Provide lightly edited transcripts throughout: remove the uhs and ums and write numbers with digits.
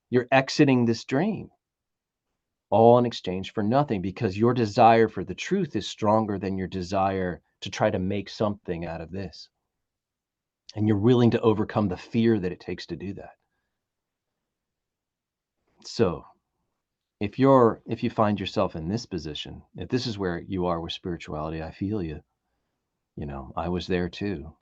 You're exiting this dream, all in exchange for nothing, because your desire for the truth is stronger than your desire to try to make something out of this. And you're willing to overcome the fear that it takes to do that. So, if you find yourself in this position, if this is where you are with spirituality, I feel you. I was there too.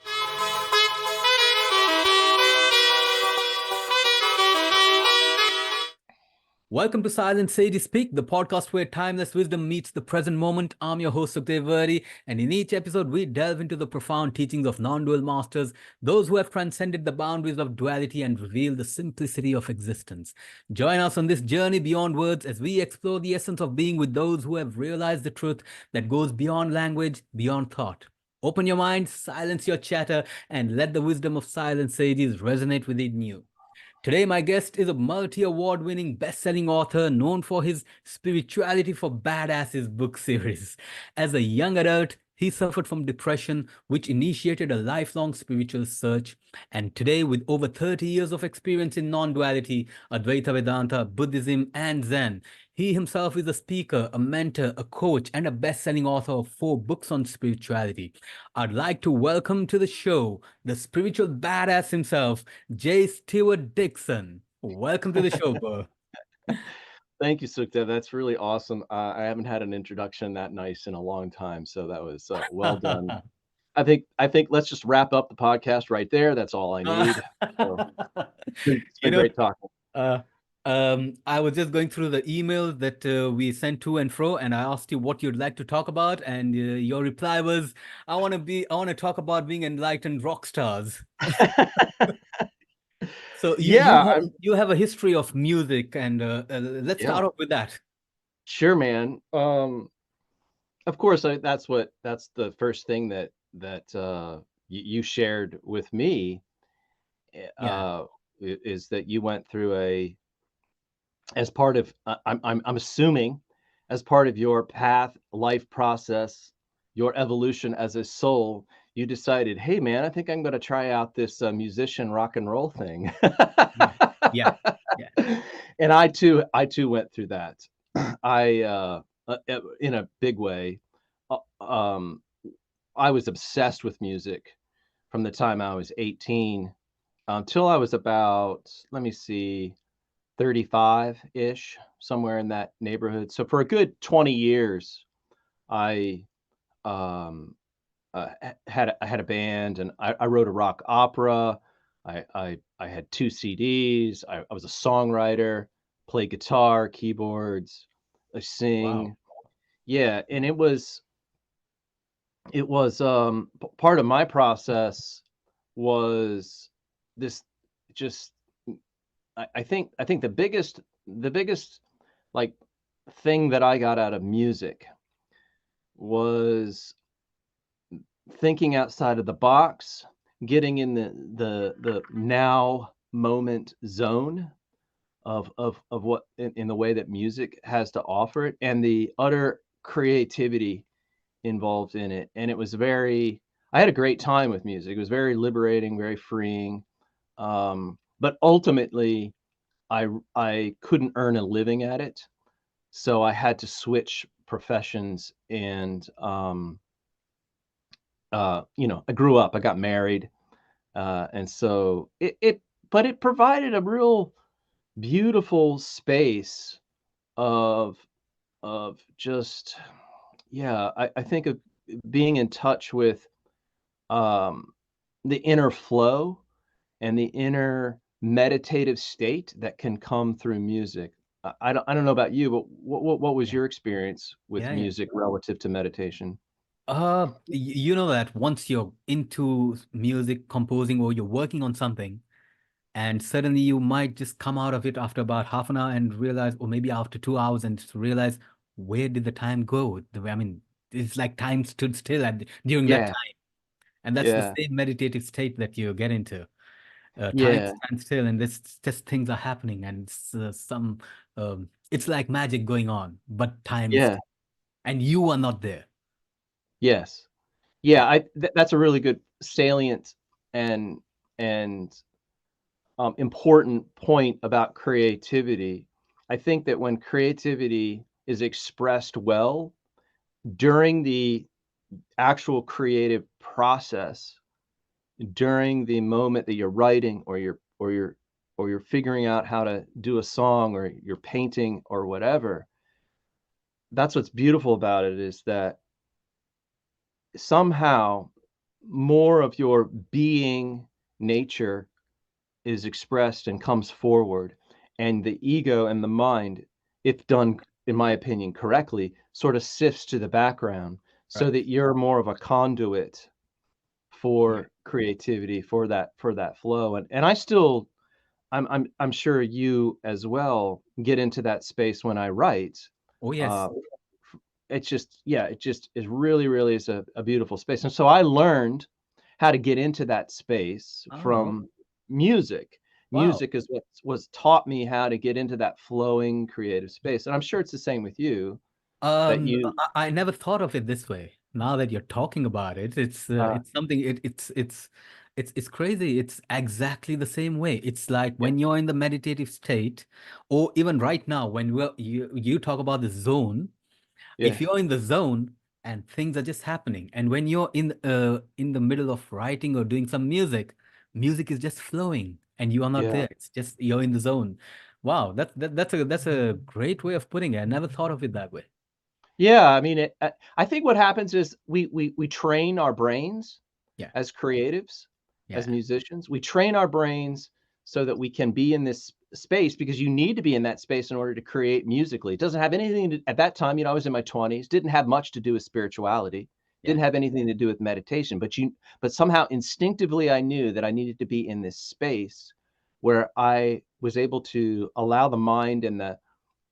Welcome to Silent Sage Speak, the podcast where timeless wisdom meets the present moment. I'm your host, Sukhdev Virdee, and in each episode, we delve into the profound teachings of non-dual masters, those who have transcended the boundaries of duality and revealed the simplicity of existence. Join us on this journey beyond words as we explore the essence of being with those who have realized the truth that goes beyond language, beyond thought. Open your mind, silence your chatter, and let the wisdom of silent sages resonate within you. Today, my guest is a multi-award winning best-selling author known for his Spirituality for Badasses book series. As a young adult, he suffered from depression, which initiated a lifelong spiritual search. And today, with over 30 years of experience in non-duality, Advaita Vedanta, Buddhism, and Zen, he himself is a speaker, a mentor, a coach, and a best-selling author of 4 books on spirituality. I'd like to welcome to the show the spiritual badass himself, Stewart Dixon. Welcome to the show, bro. Thank you, Sukhdev. That's really awesome. I haven't had an introduction that nice in a long time, so that was well done. I think let's just wrap up the podcast right there. That's all I need. So it's you been know, great talking. uh, I was just going through the emails that we sent to and fro, and I asked you what you'd like to talk about, and your reply was, I want to talk about being enlightened rock stars." So Yeah, you have a history of music, and let's yeah, start off with that. sure, man. Of course, that's the first thing that you shared with me, Yeah, is that you went through as part of I'm assuming, as part of your path, life process, your evolution as a soul, you decided, hey man, I think I'm going to try out this musician rock and roll thing. yeah, yeah, yeah, And I too went through that. In a big way. uh, um, I was obsessed with music from the time I was 18 until I was about, let me see, 35-ish, somewhere in that neighborhood. So for a good 20 years, I um, I had a band, and I wrote a rock opera. I had 2 CDs. I was a songwriter, played guitar, keyboards, I wow, sing. Yeah, and part of my process was this just I think the biggest like thing that I got out of music was thinking outside of the box, getting in the now moment zone of what in the way that music has to offer it, and the utter creativity involved in it. And I had a great time with music. It was very liberating, very freeing. But ultimately, I couldn't earn a living at it, so I had to switch professions. And I grew up, I got married, and so but it provided a real beautiful space of just, yeah, I think of being in touch with um, the inner flow and the inner meditative state that can come through music. I don't know about you, but what was yeah, your experience with yeah, yeah. music relative to meditation? You know that once you're into music composing or you're working on something, and suddenly you might just come out of it after about half an hour and realize, or maybe after 2 hours, and just realize, where did the time go? I mean, it's like time stood still during that Yeah, time. And that's the yeah, same meditative state that you get into. Time yeah, stands still, and this just things are happening, and it's like magic going on, but time is, yeah, and you are not there. yes. Yeah, Yeah, that's a really good salient and and important point about creativity. I think that when creativity is expressed well during the actual creative process, during the moment that you're writing or you're figuring out how to do a song or you're painting or whatever, that's what's beautiful about it, is that somehow more of your being nature is expressed and comes forward, and the ego and the mind, if done, in my opinion, correctly, sort of sifts to the background so Right. that you're more of a conduit Yeah. for creativity, for that flow. And I still, I'm sure you as well get into that space when I write. Oh, Uh, yes. it's just, yeah, it just is really, really is a beautiful space. And so I learned how to get into that space Oh, from music. wow. Music is what was taught me how to get into that flowing creative space. And I'm sure it's the same with you, that you, I never thought of it this way. Now that you're talking about it, uh, it's something. It's crazy. It's exactly the same way. It's like yeah, when you're in the meditative state, or even right now when you talk about the zone. yeah, If you're in the zone and things are just happening, and when you're in the middle of writing or doing some music, music is just flowing, and you are not yeah. there. It's just you're in the zone. Wow, that's a great way of putting it. I never thought of it that way. Yeah, I mean, I think what happens is we train our brains Yeah, as creatives, as yeah, musicians. We train our brains so that we can be in this space, because you need to be in that space in order to create musically. It doesn't have anything to, at that time, I was in my 20s, didn't have much to do with spirituality, yeah. didn't have anything to do with meditation, but somehow instinctively I knew that I needed to be in this space where I was able to allow the mind and the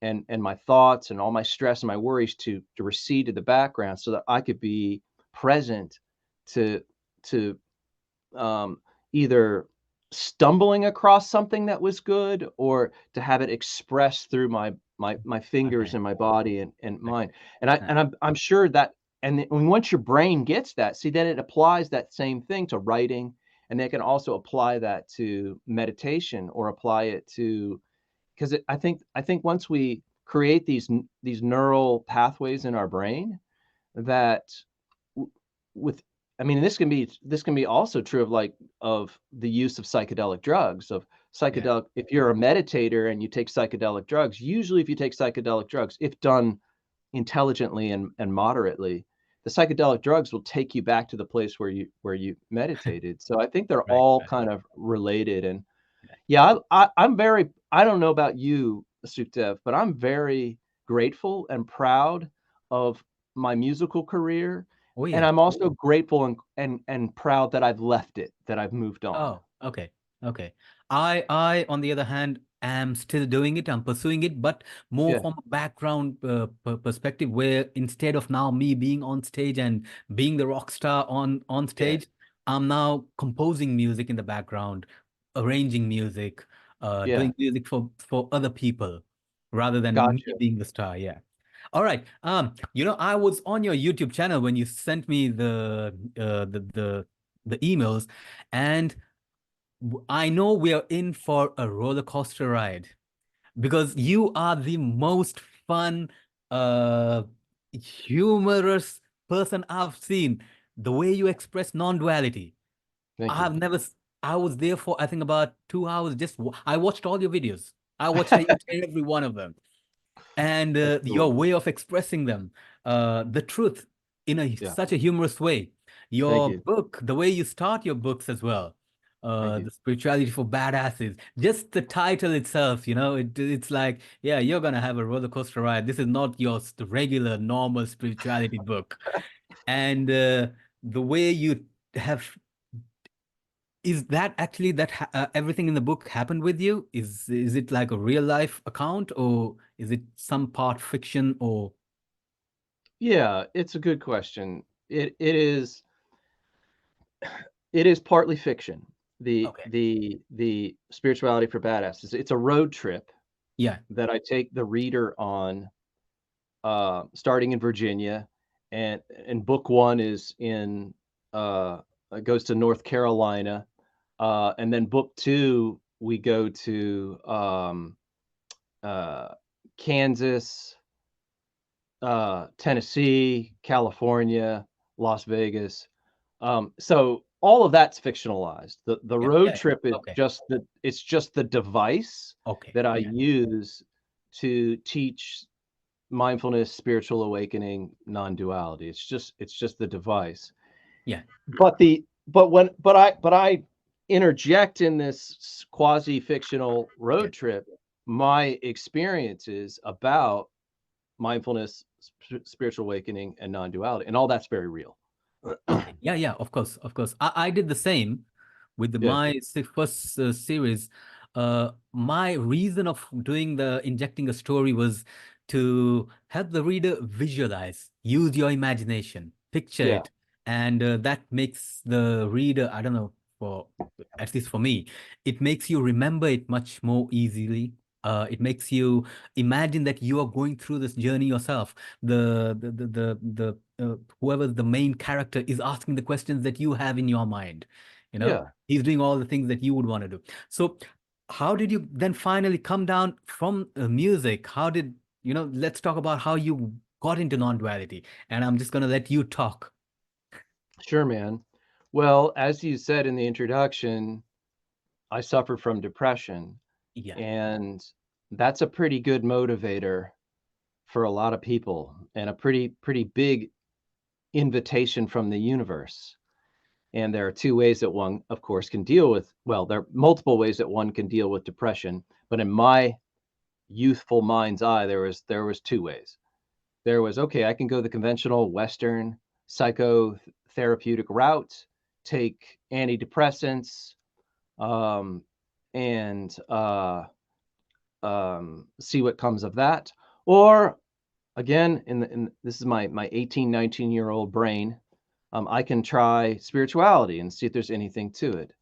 and my thoughts and all my stress and my worries to recede to the background so that I could be present to to um, either stumbling across something that was good or to have it expressed through my fingers Okay, and my body and okay. mind. And I'm sure that, and then once your brain gets that, see, then it applies that same thing to writing, and they can also apply that to meditation or apply it to, because I think once we create these neural pathways in our brain that w- with I mean, this can be also true of like of the use of psychedelic drugs, of Yeah, psychedelic, if you're a meditator and you take psychedelic drugs, usually if you take psychedelic drugs, if done intelligently and moderately, the psychedelic drugs will take you back to the place where you meditated. So I think they're right, all right. kind of related. And Right. yeah, I'm very, I don't know about you, Sukhdev, but I'm very grateful and proud of my musical career, Oh and yeah. I'm also grateful and proud that I've left it, that I've moved on. Oh, okay. Okay. On the other hand, am still doing it. I'm pursuing it, but more Yeah, from a background perspective, where instead of now me being on stage and being the rock star on yeah, stage, I'm now composing music in the background, arranging music, yeah, doing music for other people rather than me gotcha. being the star. Yeah. All right. I was on your YouTube channel when you sent me the emails, and I know we are in for a roller coaster ride because you are the most fun, uh, humorous person I've seen. The way you express non-duality, I Thank you. have never. I was there for I think about 2 hours. I watched all your videos. I watched each and every one of them, and That's your cool. way of expressing them, the truth in Yeah, such a humorous way. thank Your you. book, the way you start your books as well, Thank you. the spirituality for badasses. Just the title itself, it's like, yeah, you're gonna have a roller coaster ride. This is not your regular, normal spirituality book, and the way you have. Is that actually everything in the book happened with you? Is it like a real life account, or is it some part fiction or Yeah, it's a good question. It is partly fiction. The okay. the the spirituality for badasses. It's a road trip Yeah, that I take the reader on, starting in Virginia, and book one is in goes to North Carolina, and then book two we go to Kansas, Tennessee, California, Las Vegas. So all of that's fictionalized. The Yeah, road yeah, trip is okay, just the device okay, that I yeah, use to teach mindfulness, spiritual awakening, non-duality. It's just the device. yeah, But I interject in this quasi-fictional yeah. road trip my experiences about mindfulness, spiritual awakening, and non-duality, and all that's very real. Okay. Yeah, yeah, of course, of course. I did the same with Yeah, my first series. My reason of doing the injecting a story was to help the reader visualize, use your imagination, picture yeah, it, and that makes the reader, I don't know, for at least for me, it makes you remember it much more easily. It makes you imagine that you are going through this journey yourself. Whoever the main character is asking the questions that you have in your mind. You know, yeah. he's doing all the things that you would want to do. So, how did you then finally come down from music? How did, let's talk about how you got into non-duality. And I'm just going to let you talk. Sure, man. Well, as you said in the introduction, I suffer from depression, Yeah. and that's a pretty good motivator for a lot of people, and a pretty big invitation from the universe. And there are two ways that one, of course, can deal with, well, there are multiple ways that one can deal with depression, but in my youthful mind's eye, there was two ways. There was, okay, I can go the conventional Western psychotherapeutic route, take antidepressants, um, and see what comes of that. Or again, in this is my 18, 19-year-old brain, I can try spirituality and see if there's anything to it.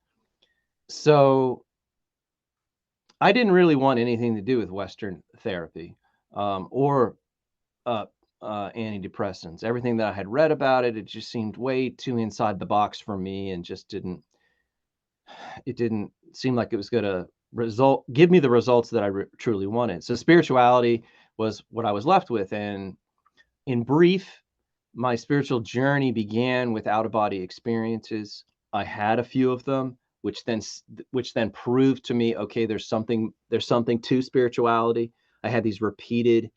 So I didn't really want anything to do with Western therapy, or uh, antidepressants. Everything that I had read about it, it just seemed way too inside the box for me, and just didn't seem like it was going to give me the results that I truly wanted. So spirituality was what I was left with, and in brief, my spiritual journey began with out of body experiences. I had a few of them, which then proved to me, okay, there's something to spirituality. I had these repeated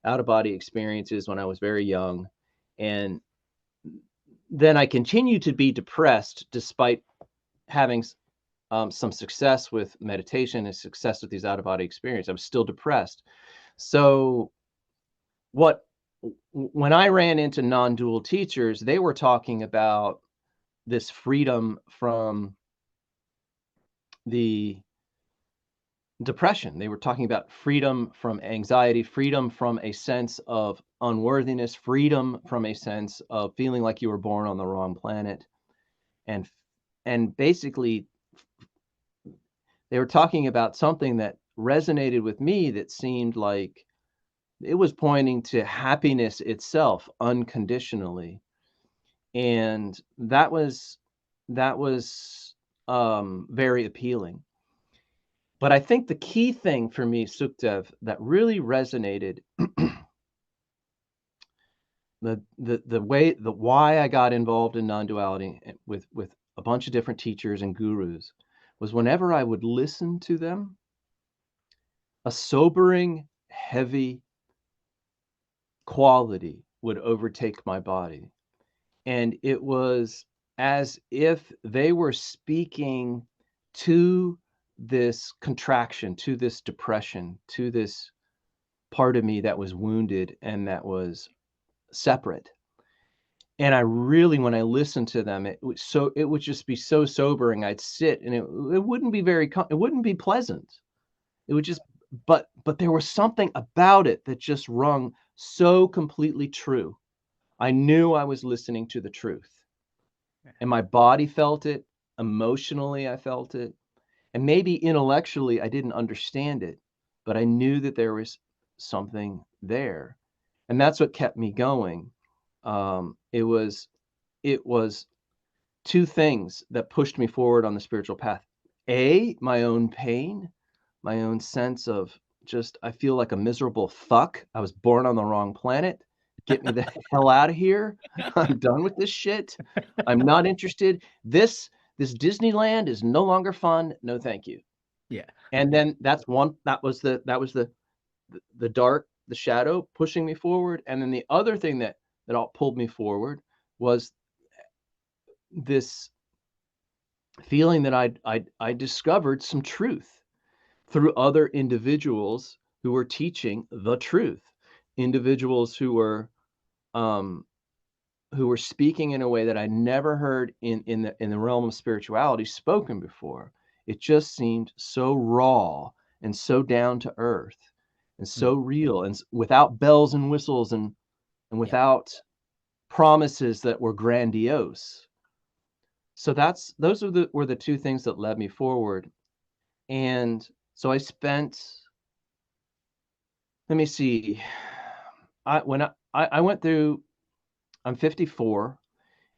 out of body experiences when I was very young, and then I continued to be depressed despite having some success with meditation and success with these out of body experiences. I was still depressed. So what when I ran into non-dual teachers, they were talking about this freedom from the depression. They were talking about freedom from anxiety, freedom from a sense of unworthiness, freedom from a sense of feeling like you were born on the wrong planet. And basically they were talking about something that resonated with me, that seemed like it was pointing to happiness itself unconditionally. And that was very appealing. But I think the key thing for me, Sukhdev, that really resonated, the why I got involved in non-duality with a bunch of different teachers and gurus, was whenever I would listen to them, a sobering, heavy quality would overtake my body. And it was as if they were speaking to this contraction, to this depression, to this part of me that was wounded and that was separate. And I really, when I listened to them, it would just be so sobering. I'd sit, and it wouldn't be it wouldn't be pleasant. It would just, but there was something about it that just rung so completely true. I knew I was listening to the truth, and my body felt it. Emotionally, I felt it. And maybe intellectually, I didn't understand it, but I knew that there was something there. And that's what kept me going. It was two things that pushed me forward on the spiritual path. my own pain, my own sense of just, I feel like a miserable fuck. I was born on the wrong planet. Get me the hell out of here. I'm done with this shit. I'm not interested. This Disneyland is no longer fun. No, thank you. Yeah. And then that was the dark, the shadow pushing me forward. And then the other thing that all pulled me forward was this feeling that I discovered some truth through other individuals who were teaching the truth, individuals um, who were speaking in a way that I never heard in the realm of spirituality spoken before. It just seemed so raw and so down to earth and so real, and without bells and whistles, and Yeah. without promises that were grandiose. So those were the two things that led me forward. And so I spent, let me see, I went through, I'm 54,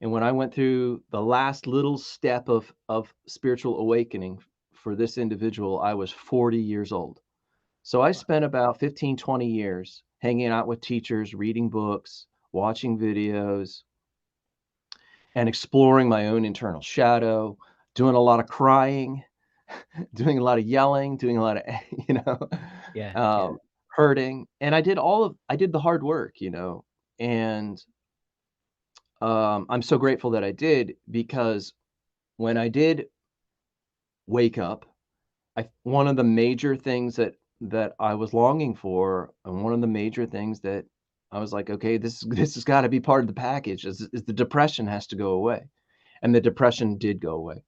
and when I went through the last little step of spiritual awakening for this individual, I was 40 years old. So I spent about 15, 20 years hanging out with teachers, reading books, watching videos, and exploring my own internal shadow, doing a lot of crying, doing a lot of yelling, doing a lot of, you know, Yeah. Yeah. um, hurting. And I did the hard work, you know, and I'm so grateful that I did, because when I did wake up, one of the major things that I was longing for, and one of the major things that I was like, okay, this has got to be part of the package, is the depression has to go away. And the depression did go away.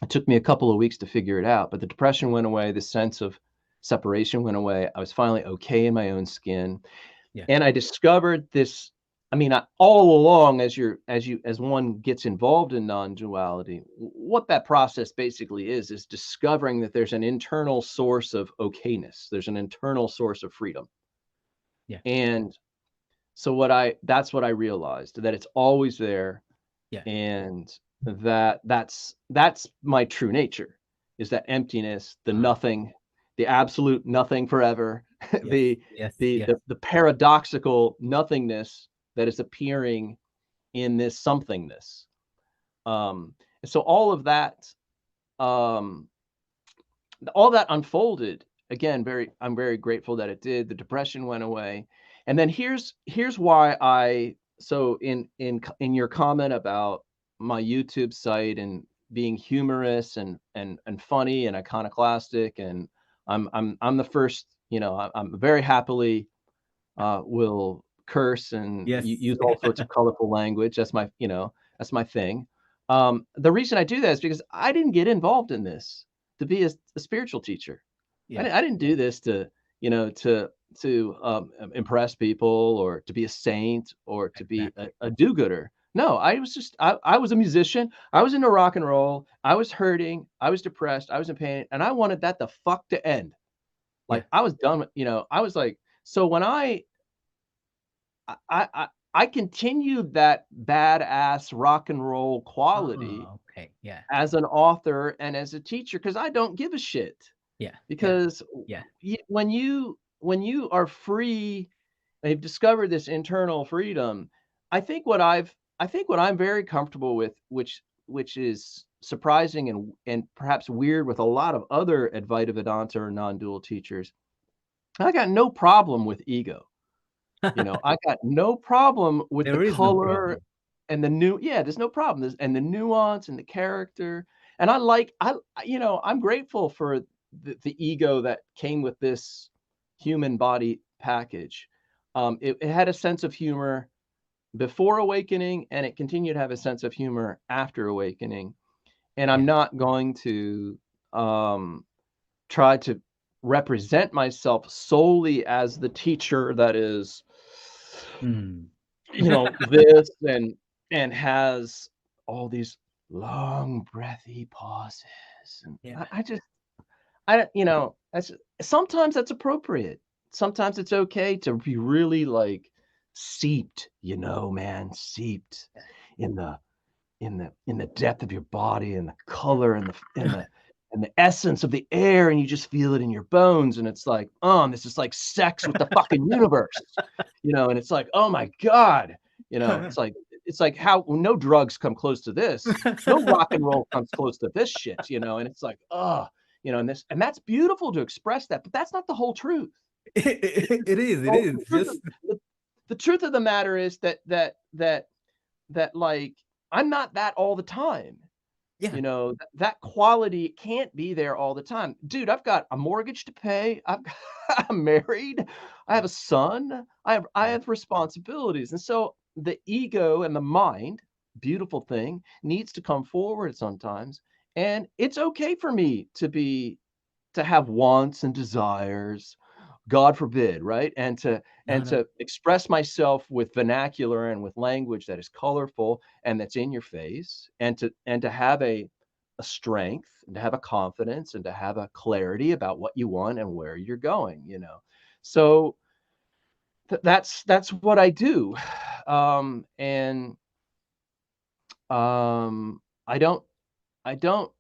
It took me a couple of weeks to figure it out, but the depression went away, the sense of separation went away. I was finally okay in my own skin. Yeah. And I discovered this, I mean, all along, as one gets involved in non-duality, what that process basically is discovering that there's an internal source of okayness. There's an internal source of freedom. Yeah. And so that's what I realized, that it's always there. Yeah. And that's my true nature, is that emptiness, the Uh-huh. nothing, the absolute nothing forever, Yes. the Yes. the Yes. the the paradoxical nothingness that is appearing in this somethingness. And so um, all that unfolded. Again, I'm very grateful that it did. The depression went away. And then here's why so in your comment about my YouTube site and being humorous and funny and iconoclastic, and I'm the first, you know, I'm very happily will curse and Yes. use all sorts of colorful language. That's my, you know, that's my thing. The reason I do that is because I didn't get involved in this to be a spiritual teacher. Yeah. I didn't do this to, you know, to impress people, or to be a saint, or to be Exactly. a do-gooder. No, I was a musician. I was into rock and roll. I was hurting. I was depressed. I was in pain, and I wanted that the fuck to end. Yeah. Like, I was done with, you know, I was like, so when I continued that badass rock and roll quality Oh, okay. Yeah. as an author and as a teacher, because I don't give a shit. Yeah. Yeah. Because Yeah. when you are free, and you've discovered this internal freedom, I think what I'm very comfortable with, which is surprising and perhaps weird with a lot of other Advaita Vedanta or non-dual teachers, I got no problem with ego. You know, I got no problem with the There is no color problem. and there's no problem. And the nuance and the character. And you know, I'm grateful for the ego that came with this human body package. It had a sense of humor before awakening, and it continued to have a sense of humor after awakening. And Yeah. I'm not going to try to represent myself solely as the teacher that is, Mm. you know, this and has all these long breathy pauses. And Yeah. I just, I don't, you know, that's, sometimes that's appropriate. Sometimes it's okay to be really like seeped, you know, man, seeped Yeah. in the in the depth of your body and the color and the essence of the air, and you just feel it in your bones, and it's like, this is like sex with the fucking universe, and it's like, oh my God, it's like how no drugs come close to this, no rock and roll comes close to this shit, and it's like, and that's beautiful to express that, but that's not the whole truth. It is. It is The truth of just the truth of the matter is that like I'm not that all the time. yeah. That quality can't be there all the time. Dude, I've got a mortgage to pay. I'm married. I have a son. I have responsibilities. And so the ego and the mind, beautiful thing, needs to come forward sometimes. And it's okay for me to have wants and desires, God forbid, right? And to No, and no. to express myself with vernacular and with language that is colorful and that's in your face, and to have a strength and to have a confidence and to have a clarity about what you want and where you're going. So that's what I do. And I don't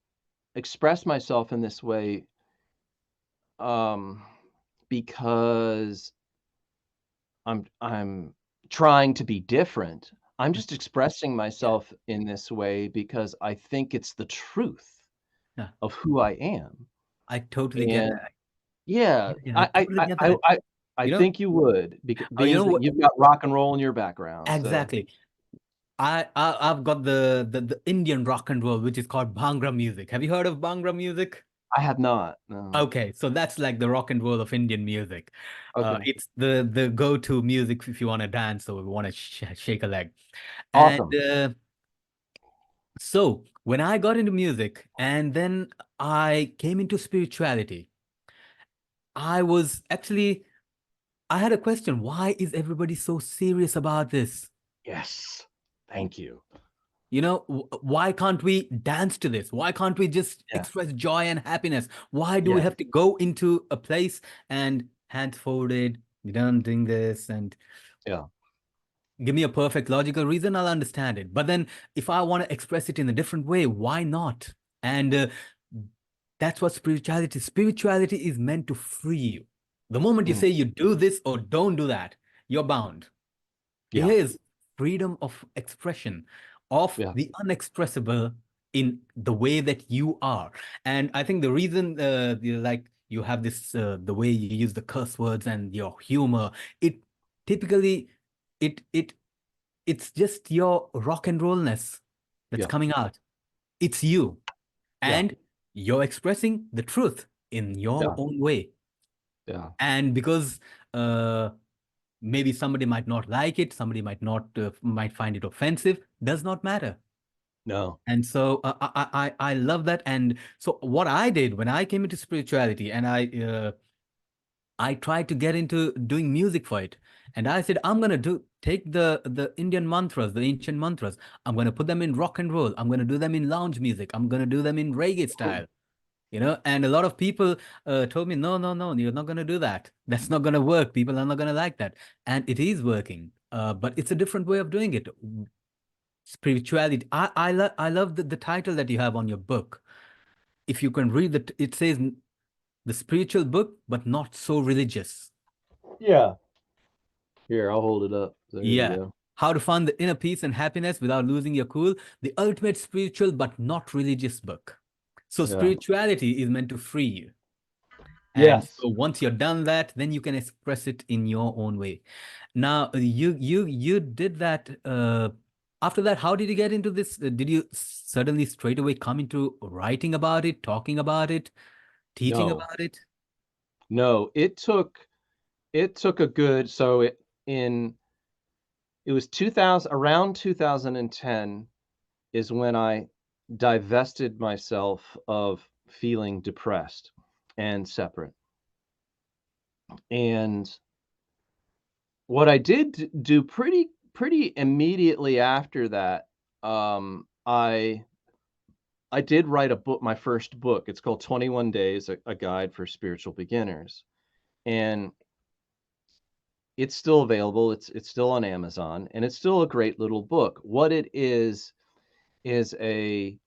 express myself in this way um because I'm trying to be different. I'm just expressing Yeah. myself in this way because I think it's the truth Yeah. of who I am. I totally get And that. yeah, Yeah, yeah, I I I totally I get I that. I I You know, think you would, you being know that what? you've got rock and roll in your background. So Exactly. I've got the Indian rock and roll, which is called Bhangra music. Have you heard of Bhangra music? I have not. No. Okay, so that's like the rock and roll of Indian music. Okay. It's the go-to music if you want to dance or want to shake a leg. And Awesome. so when I got into music and then I came into spirituality, I was actually I had a question. Why is everybody so serious about this? Yes. Thank you. Why can't we dance to this? Why can't we just Yeah. express joy and happiness? Why do we Yeah. have to go into a place and hands folded, you don't doing this, and Yeah. give me a perfect logical reason, I'll understand it. But then if I want to express it in a different way, why not? And that's what spirituality is meant to free you. The moment you Mm. say you do this or don't do that, you're bound. Yeah. Here is freedom of expression of Yeah. the unexpressible in the way that you are. And I think the reason you have this the way you use the curse words and your humor, it typically it it's just your rock and rollness that's Yeah. coming out. It's you, Yeah. and you're expressing the truth in your Yeah. own way. Yeah. And because uh maybe somebody might not like it, somebody might not might find it offensive, does not matter. No. And so I love that. And so what I did when I came into spirituality, and I tried to get into doing music for it, and I said I'm gonna do take the Indian mantras, the ancient mantras, I'm gonna put them in rock and roll, I'm gonna do them in lounge music, I'm gonna do them in reggae style. And a lot of people told me, no, no, no, you're not going to do that. That's not going to work. People are not going to like that. And it is working. But it's a different way of doing it. Spirituality. I love the title that you have on your book. If you can read it says the spiritual book, but not so religious. Yeah. Here, I'll hold it up. So here you Yeah. go. How to find the inner peace and happiness without losing your cool. The ultimate spiritual, but not religious book. So Yeah. spirituality is meant to free you. And Yes. so once you're done that, then you can express it in your own way. Now, you did that. After that, how did you get into this? Did you suddenly straight away come into writing about it, talking about it, teaching No. about it? No. It took a good so it was 2000 around 2010 is when I divested myself of feeling depressed and separate. And what I did do pretty immediately after that, I did write a book, my first book. It's called 21 Days, a guide for spiritual beginners. And it's still available. It's still on Amazon, and it's still a great little book. What it is is a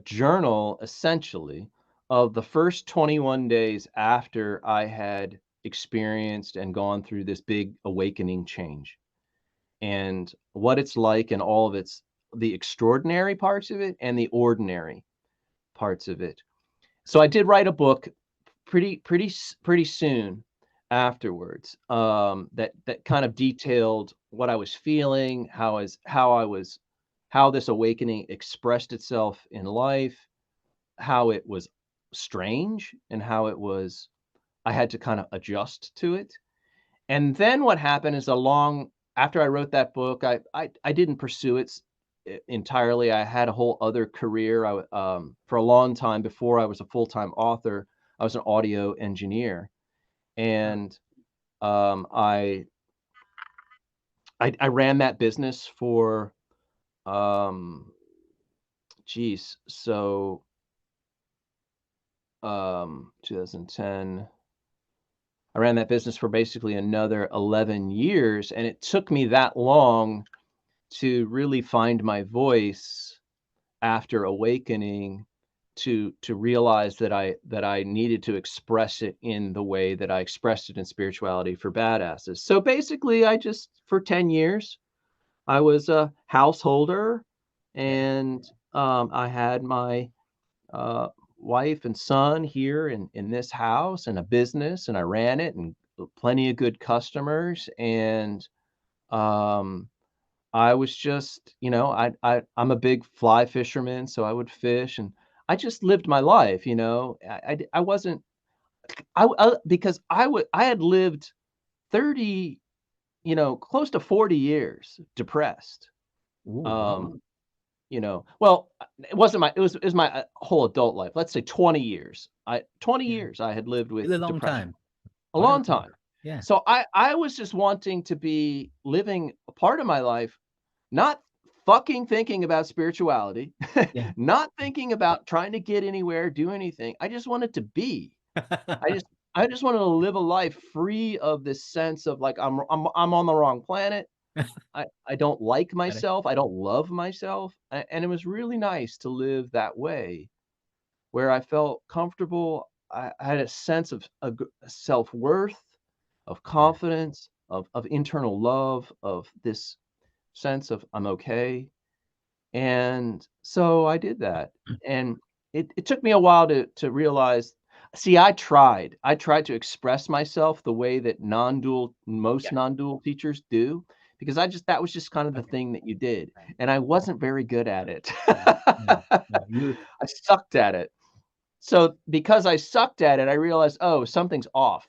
journal essentially of the first 21 days after I had experienced and gone through this big awakening change, and what it's like and all of its the extraordinary parts of it and the ordinary parts of it. So I did write a book pretty soon afterwards, that kind of detailed what I was feeling, how this awakening expressed itself in life, how it was strange, and how it was I had to kind of adjust to it. And then what happened is along after I wrote that book, I didn't pursue it entirely. I had a whole other career. For a long time before I was a full-time author, I was an audio engineer, Ah. and um, I, I ran that business for um, geez, so 2010. I ran that business for basically another 11 years, and it took me that long to really find my voice after awakening to realize that I needed to express it in the way that I expressed it in Spirituality for Badasses. So basically, I just for 10 years, I was a householder, Yeah. and I had my uh, wife and son here in this house and a business, and I ran it and plenty of good customers. And um, I was just, I'm a big fly fisherman, so I would fish, and I just lived my life, you know. I wasn't because I had lived 30, close to 40 years depressed. Oh, wow. Um, well, it was my whole adult life. Let's say 20 years. 20 Yeah. years I had lived with Still a long depression. time. A Quite a long long time. time. Yeah. So I was just wanting to be living a part of my life not fucking thinking about spirituality, Yeah. not thinking about trying to get anywhere, do anything. I just wanted to be. I just I just wanted to live a life free of this sense of like I'm on the wrong planet. I don't like Correct. myself. I don't love myself. And it was really nice to live that way where I felt comfortable. I had a sense of self-worth, of Yeah. confidence, of internal love, of this sense of I'm okay. And so I did that. And it took me a while to realize, see, I tried to express myself the way that most Yeah. non-dual teachers do, because that was just kind of the Okay. thing that you did. And I wasn't very good at it. Yeah. Yeah. Yeah. You. I sucked at it. So because I sucked at it, I realized, oh, something's off.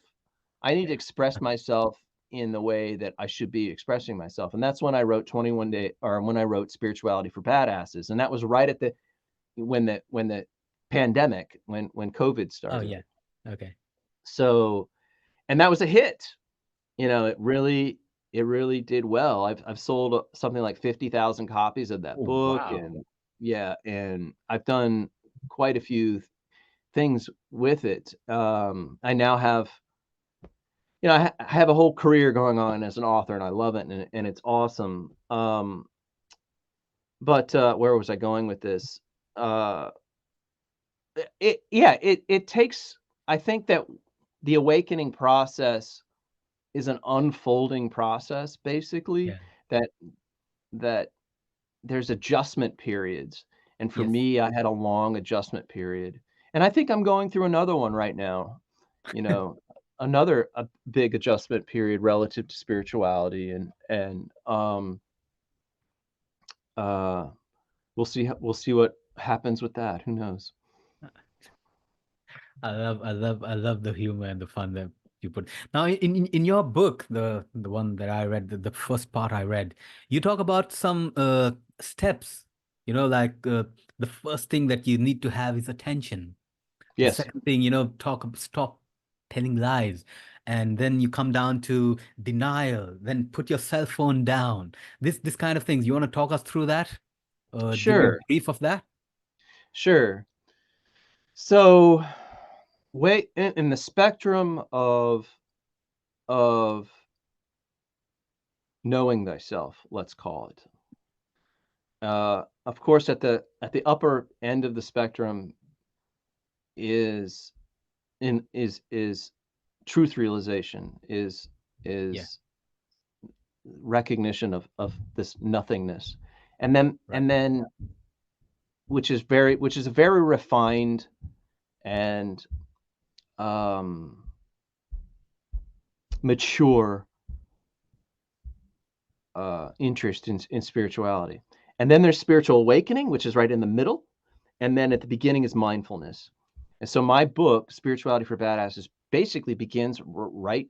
I need to express Okay. myself in the way that I should be expressing myself. And that's when I wrote 21 Day or when I wrote Spirituality for Badasses. And that was right at the when the pandemic, when COVID Oh, started. yeah. Okay. So, and that was a hit. It really did well. I've sold something like 50,000 copies of that Oh, book, wow. and yeah, and I've done quite a few things with it. I now have, I have a whole career going on as an author, and I love it, and it's awesome. But where was I going with this? Uh, it takes. I think that the awakening process is an unfolding process, basically. Yeah. That that there's adjustment periods, and for Yes. me, I had a long adjustment period, and I think I'm going through another one right now. You know, another a big adjustment period relative to spirituality, and uh, we'll see what happens with that. Who knows? I love the humor and the fun that you put. Now, in your book, the one that I read, the first part I read, you talk about some steps. Like the first thing that you need to have is attention. The Yes, second thing, stop telling lies. And then you come down to denial, then put your cell phone down. This kind of things. You want to talk us through that? Give me a sure, brief of that? sure. So, wait, in the spectrum of knowing thyself, let's call it. Of course, at the upper end of the spectrum is truth realization, is Yeah. recognition of this nothingness, and then Right. which is a very refined and mature interest in spirituality. And then there's spiritual awakening, which is right in the middle, and then at the beginning is mindfulness. And so my book, Spirituality for Badasses, basically begins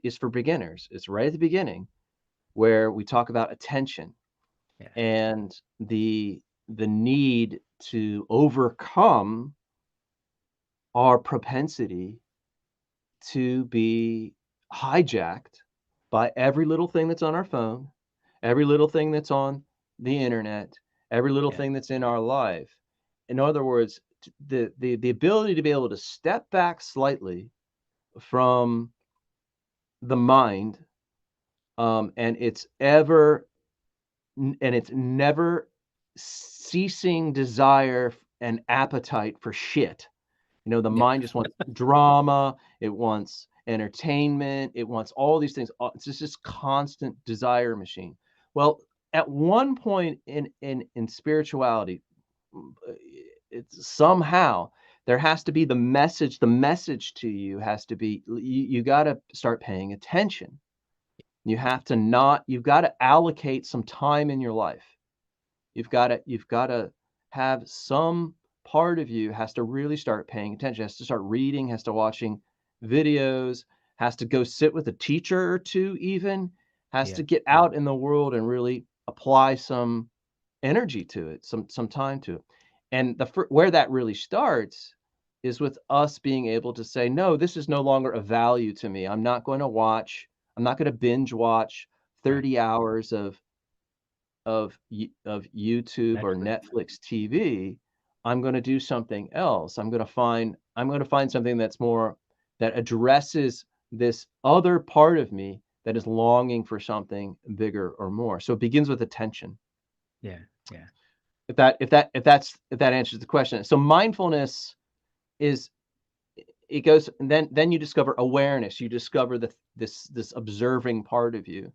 is for beginners. It's right at the beginning, where we talk about attention Yeah. and the need to overcome our propensity to be hijacked by every little thing that's on our phone, every little thing that's on the internet, every little Yeah. thing that's in our life. In other words, the ability to be able to step back slightly from the mind, and its never ceasing desire and appetite for shit. You know, the Yeah. mind just wants drama, it wants entertainment, it wants all these things. It's just this constant desire machine. Well, at one point in spirituality, it's somehow there has to be the message. The message to you has to be you got to start paying attention. You've got to allocate some time in your life. You've got to have some part of you has to really start paying attention, has to start reading, has to watching videos, has to go sit with a teacher or two even, has Yeah. to get out in the world and really apply some energy to it, some time to it. And where that really starts is with us being able to say, no, this is no longer a value to me. I'm not going to binge watch Right. 30 hours of YouTube or Netflix. Netflix TV. I'm going to do something else. I'm going to find something that addresses this other part of me that is longing for something bigger or more. So it begins with attention. Yeah. Yeah. If that answers the question. So mindfulness is it goes, and then you discover awareness. You discover this observing part of you,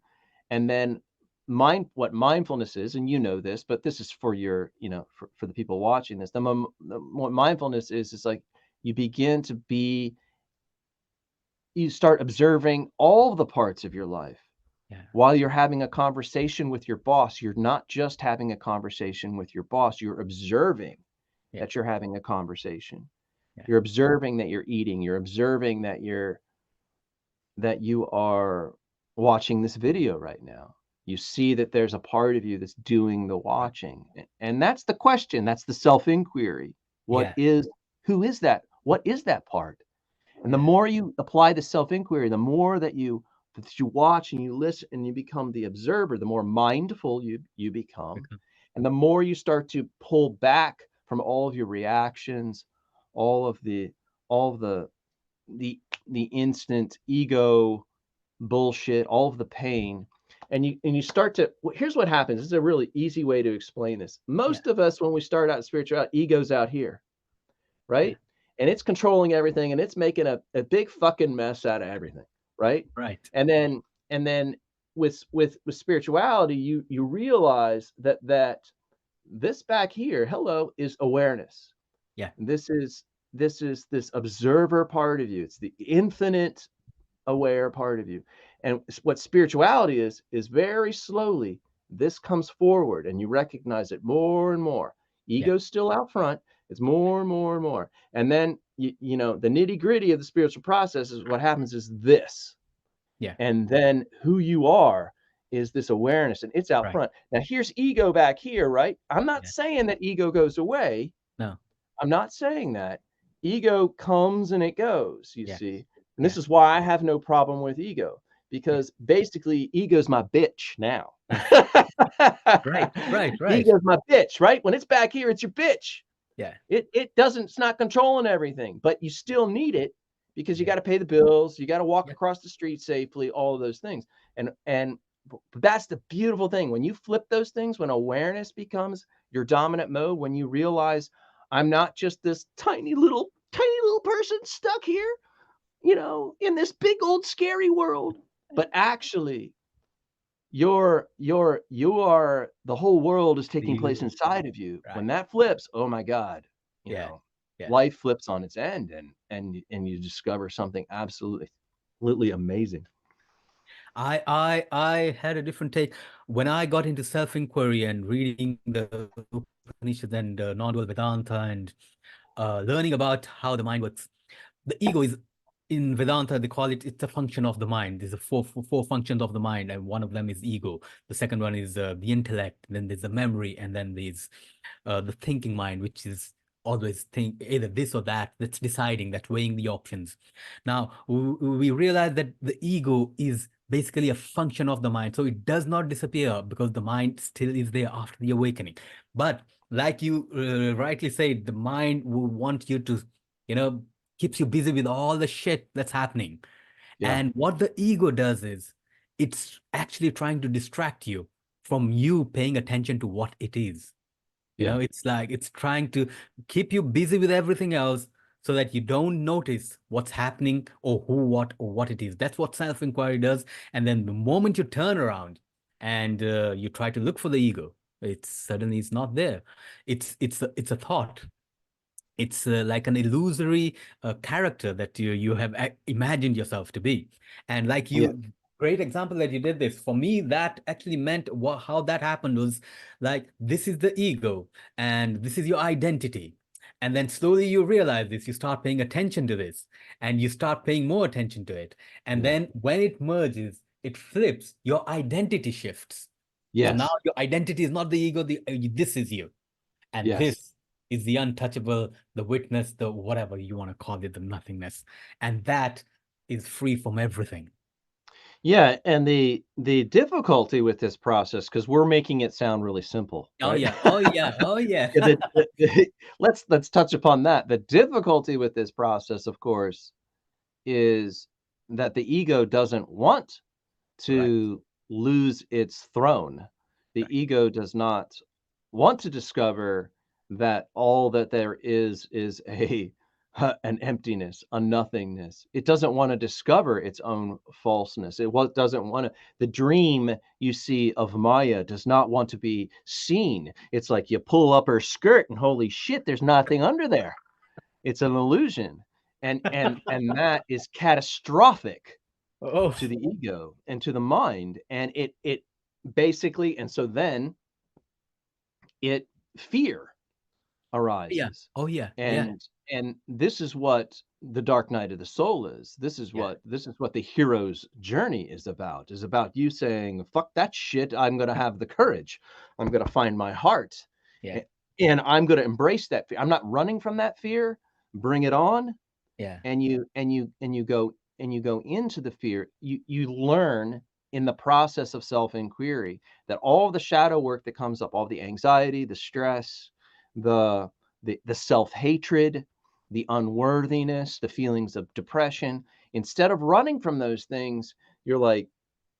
and then what mindfulness is, and you know this, but this is for for the people watching this. What mindfulness is like you begin to be you start observing all the parts of your life. Yeah. While you're having a conversation with your boss, you're not just having a conversation with your boss, you're observing Yeah. that you're having a conversation. Yeah. You're observing that you're eating, you're observing that you are watching this video right now. You see that there's a part of you that's doing the Right. watching. And that's the question. That's the self-inquiry. Yeah. Who is that? What is that part? And the Yeah. more you apply the self-inquiry, the more that you watch and you listen and you become the observer, the more mindful you become. Become. And the more you start to pull back from all of your reactions, all of the all of the the instant ego bullshit, all of the pain, and you start to here's what happens. This is a really easy way to explain this. Yeah. Most of us, when we start out in spirituality, ego's out here, Yeah. right? And it's controlling everything and it's making a big fucking mess out of everything, right? Right. And then with spirituality, you realize that this back here, hello, is awareness. Yeah. This observer part of you. It's the infinite aware part of you. And what spirituality is very slowly, this comes forward and you recognize it more and more. Yeah. Ego's still out front. It's more and more and more. And then, you know, the nitty gritty of the spiritual process is what happens is this. Yeah. And then who you are is this awareness and it's out Right. front. Now, here's ego back here, right? I'm not Yeah. saying that ego goes away. No. I'm not saying that. Ego comes and it goes, you Yeah. see. And this Yeah. is why I have no problem with ego, Yeah. because basically ego's my bitch now. Right. Right. Right. Ego's my bitch, right? When it's back here, it's your bitch. Yeah. It's not controlling everything, but you still need it because you Yeah. got to pay the bills, you got to walk Yeah. across the street safely, all of those things. And that's the beautiful thing. When you flip those things, when awareness becomes your dominant mode, when you realize I'm not just this tiny little person stuck here, in this big old scary world, but actually you are the whole world is taking place inside of you. When Right. that flips, oh my God, Yeah. Yeah. life flips on its end, and you discover something absolutely amazing. I had a different take when I got into self-inquiry and reading the Upanishads and non-dual Vedanta and learning about how the mind works. The ego is in Vedanta, they call it's a function of the mind. There's a four functions of the mind, and one of them is ego. The second one is the intellect, then there's the memory, and then there's the thinking mind, which is always think either this or that, that's deciding, that's weighing the options. Now we realize that the ego is basically a function of the mind, so it does not disappear because the mind still is there after the awakening. But like you rightly said, the mind will want you to, keeps you busy with all the shit that's happening. Yeah, And what the ego does is it's actually trying to distract you from you paying attention to what it is. yeah, It's like it's trying to keep you busy with everything else so that you don't notice what's happening or who, what, or what it is. That's what self-inquiry does. And then the moment you turn around and you try to look for the ego, it's suddenly it's not there. It's a thought. It's like an illusory character that you have imagined yourself to be. And like yeah, you, great example that you did this. For me, that actually meant how that happened was like, this is the ego and this is your identity. And then slowly you realize this, you start paying attention to this and you start paying more attention to it. And yeah. then when it merges, it flips, your identity shifts. So now Yes, your identity is not the ego, this is you. And yes. this is the untouchable, the witness, the whatever you want to call it, the nothingness. And that is free from everything. Yeah, and the difficulty with this process, because we're making it sound really simple, Oh right? yeah. Oh yeah. Oh yeah. Yeah, let's touch upon that. The difficulty with this process, of course, is that the ego doesn't want Right. to lose its throne. The Right. ego does not want to discover that all that there is a an emptiness, a nothingness. It doesn't want to discover its own falseness. Doesn't want to. The dream you see of Maya does not want to be seen. It's like you pull up her skirt and holy shit, there's nothing under there. It's an illusion, and that is catastrophic Oh to the ego and to the mind, and it basically, and so then it fear yeah. arises, Oh yeah. Yeah. and this is what the dark night of the soul is. Yeah. This is what the hero's journey is about you saying, fuck that shit, I'm going to have the courage, I'm going to find my heart, Yeah. a- and I'm going to embrace that fear. I'm not running from that fear. Bring it on. Yeah. And you go into the fear. You learn in the process of self-inquiry that all the shadow work that comes up, all the anxiety, the stress, the the self-hatred, the unworthiness, the feelings of depression, instead of running from those things, you're like,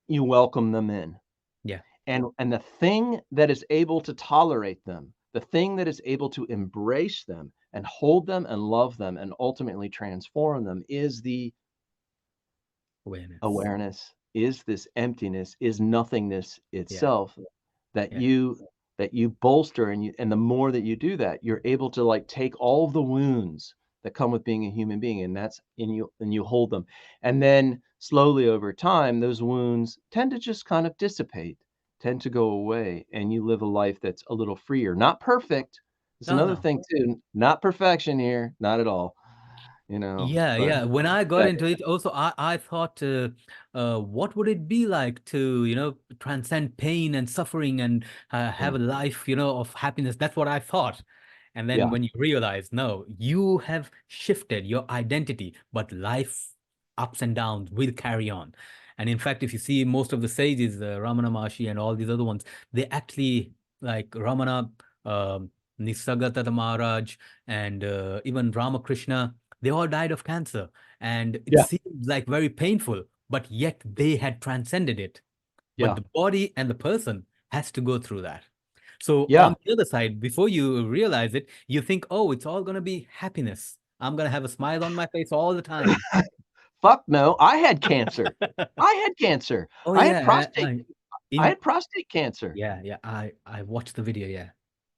you welcome them in. Yeah. And the thing that is able to tolerate them, the thing that is able to embrace them and hold them and love them and ultimately transform them is the Awareness. awareness, is this emptiness, is nothingness Yeah. itself that Yeah. you bolster, and the more that you do that, you're able to like take all the wounds that come with being a human being, and that's in you, and you hold them. And then slowly over time, those wounds tend to just kind of dissipate, tend to go away, and you live a life that's a little freer. Not perfect. It's No, another no. thing too. Not perfection here, not at all, Yeah, but yeah. When I got yeah, into it, also I thought, what would it be like to, transcend pain and suffering and yeah, have a life, of happiness? That's what I thought. And then yeah, when you realize, no, you have shifted your identity, but life ups and downs will carry on. And in fact, if you see most of the sages, Ramana Maharshi and all these other ones, they actually like Ramana, Nisargadatta Maharaj, and even Ramakrishna, they all died of cancer. And it yeah, seems like very painful, but yet they had transcended it. but Yeah. the body and the person has to go through that. So Yeah. on the other side, before you realize it, you think, oh, it's all going to be happiness. I'm going to have a smile on my face all the time. Fuck no. I had cancer. I had cancer. Oh I had yeah, prostate I in had prostate cancer. yeah, yeah. I watched the video. Yeah,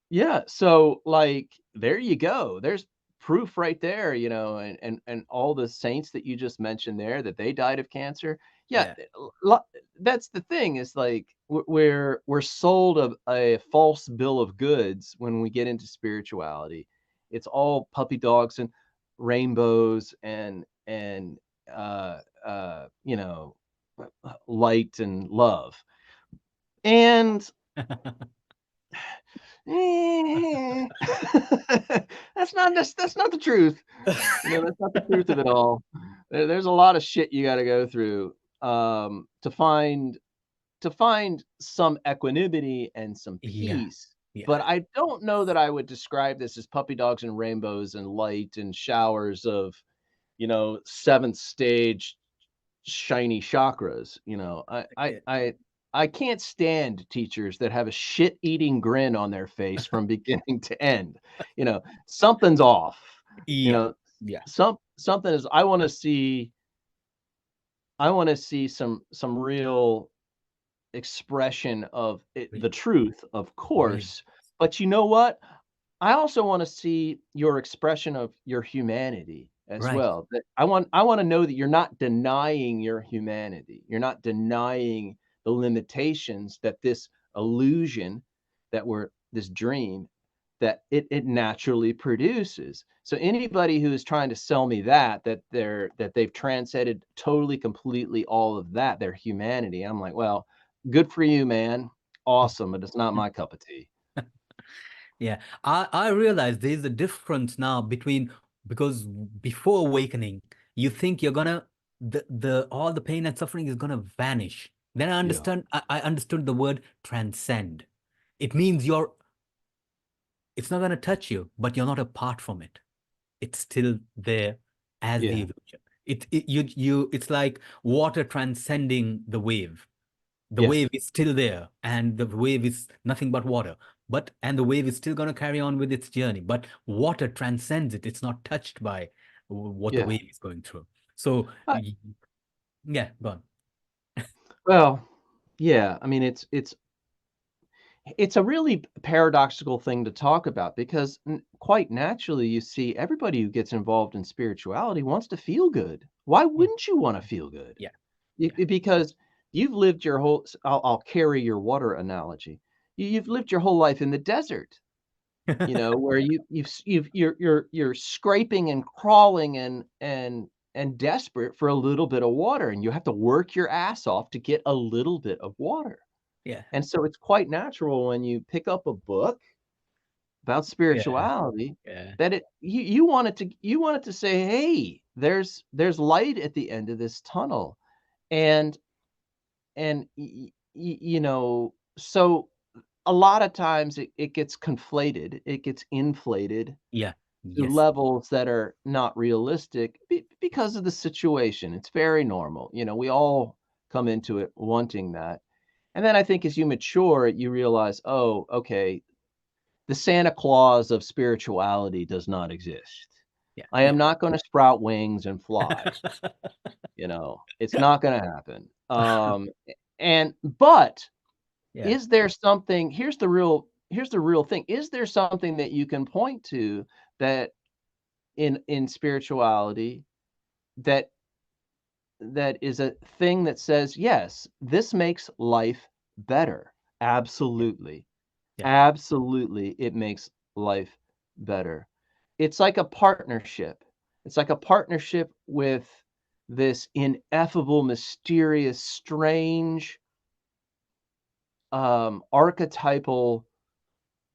Yeah, so, like, there you go. There's proof right there, you know, and all the saints that you just mentioned there, that they died of cancer. Yeah, yeah, lo that's the thing is, like, we're sold a false bill of goods when we get into spirituality. It's all puppy dogs and rainbows and, you know, light and love. And that's not the truth. You know, that's not the truth of it all. There's a lot of shit you gotta go through, to find some equanimity and some yeah, peace, yeah, but I don't know that I would describe this as puppy dogs and rainbows and light and showers of, you know, 7th stage shiny chakras, you know. yeah, I can't stand teachers that have a shit-eating grin on their face from beginning to end. You know, something's off. You yeah, know, yeah. something is I wanna see some real expression of it, Real, the truth, of real. course, but you know what? I also wanna see your expression of your humanity as Right. well. That I wanna know that you're not denying your humanity. You're not denying the limitations that this illusion that we're this dream that it naturally produces. So anybody who is trying to sell me that they've transcended totally, completely all of that, their humanity, I'm like, "Well, good for you, man. Awesome, but it's not my cup of tea." Yeah, I realize there's a difference now between, because before awakening, you think you're gonna, the all the pain and suffering is gonna vanish. Then Yeah. I understood the word transcend. It means it's not gonna touch you, but you're not apart from it. It's still there as the Yeah. illusion. It's like water transcending the wave. The Yeah. wave is still there, and the wave is nothing but water. And the wave is still going to carry on with its journey, but water transcends it. It's not touched by what the Yeah. wave is going through. So I yeah, go on. well, yeah, I mean, it's a really paradoxical thing to talk about because quite naturally, you see everybody who gets involved in spirituality wants to feel good. Why Yeah, wouldn't you want to feel good? yeah, yeah, Because you've lived your whole, I'll carry your water analogy. You've lived your whole life in the desert, you know, where you're scraping and crawling and desperate for a little bit of water, and you have to work your ass off to get a little bit of water. yeah, And so it's quite natural when you pick up a book about yeah, spirituality yeah, that you want it to say, "Hey, there's light at the end of this tunnel." And you know, so a lot of times it gets conflated, it gets inflated yeah, to yes, levels that are not realistic because of the situation. It's very normal. You know, we all come into it wanting that. And then I think as you mature, you realize, oh, okay, the Santa Claus of spirituality does not exist. yeah, I yeah, am not going to sprout wings and fly. You know, it's not going to happen. But yeah, is there something? Here's the real thing. Is there something that you can point to that in spirituality that that is a thing that says, yes, this makes life better. yeah, Absolutely. yeah, Absolutely, it makes life better. It's like a partnership. It's like a partnership with this ineffable, mysterious, strange, archetypal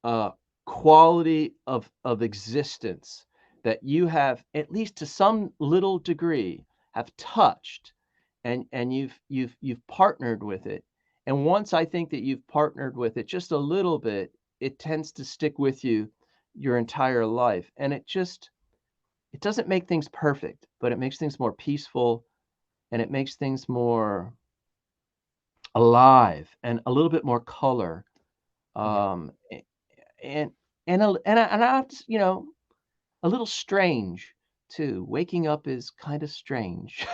uh, quality of existence that you have, at least to some little degree, have touched, and you've partnered with it. And once I think that you've partnered with it just a little bit, it tends to stick with you your entire life. And it doesn't make things perfect, but it makes things more peaceful and it makes things more alive and a little bit more color. Yeah. A- and I have to, a little strange too. Waking up is kind of strange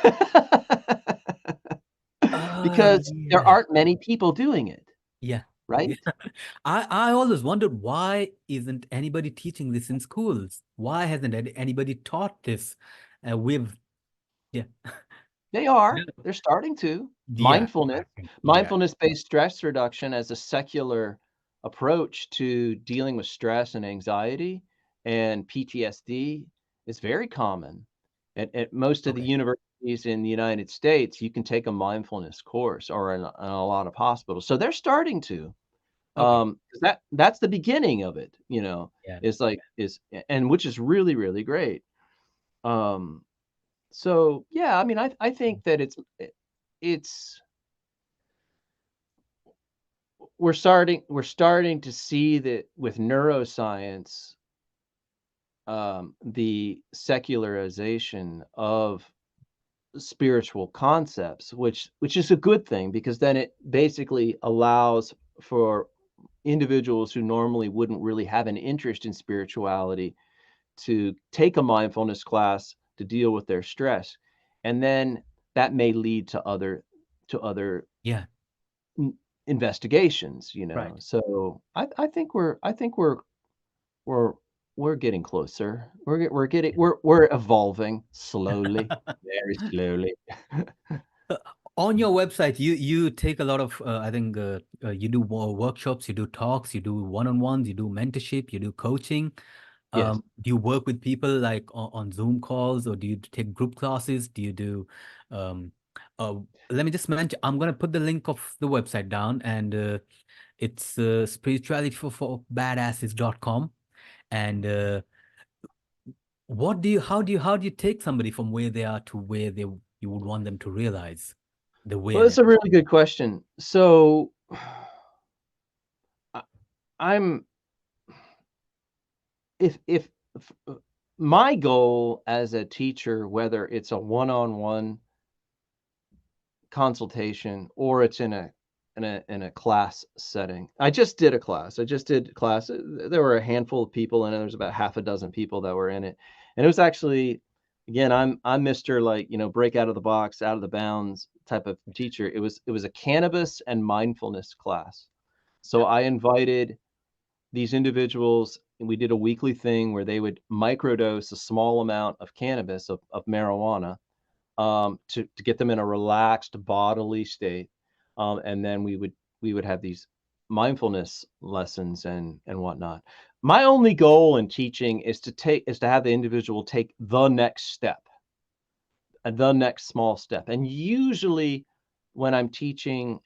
because there Yeah. aren't many people doing it, Yeah. Yeah. right? I always wondered, why isn't anybody teaching this in schools? Why hasn't anybody taught this? We've yeah. They Yeah. are. They're starting to. Yeah, I Mindfulness, think yeah. mindfulness-based stress reduction as a secular approach to dealing with stress and anxiety and PTSD is very common. At most of the Okay. universities in the United States, you can take a mindfulness course or in a lot of hospitals. So they're starting to. Okay. 'Cause that's the beginning of it, Yeah. is like is and which is really, really great. Um so, yeah, I mean, I think that it's we're starting to see that with neuroscience, the secularization of spiritual concepts, which is a good thing because then it basically allows for individuals who normally wouldn't really have an interest in spirituality to take a mindfulness class to deal with their stress, and then that may lead to other Yeah. in investigations, Right. so I think we're we're getting closer. We're evolving slowly, very slowly. Uh, on your website, you take a lot of I think you do workshops, you do talks, you do one-on-ones, you do mentorship, you do coaching. Yes. Do you work with people like on Zoom calls, or do you take group classes? Do you do um uh, let me just mention, I'm gonna put the link of the website down, and it's spirituality for badasses.com. And what do you how do you take somebody from where they are to where you would want them to realize the Well, where that's they a really good question. So, I I'm if my goal as a teacher, whether it's a one-on-one consultation or it's in a class setting. I just did a class. I just did class. There were a handful of people in it. There's about half a dozen people that were in it. And it was actually, again, I'm Mr. like, break out of the box, out of the bounds type of teacher. It was a cannabis and mindfulness class. So I invited these individuals and we did a weekly thing where they would microdose a small amount of cannabis of marijuana, to get them in a relaxed bodily state, and then we would have these mindfulness lessons and whatnot. My only goal in teaching is to have the individual take the next step, the next small step. And usually, when I'm teaching,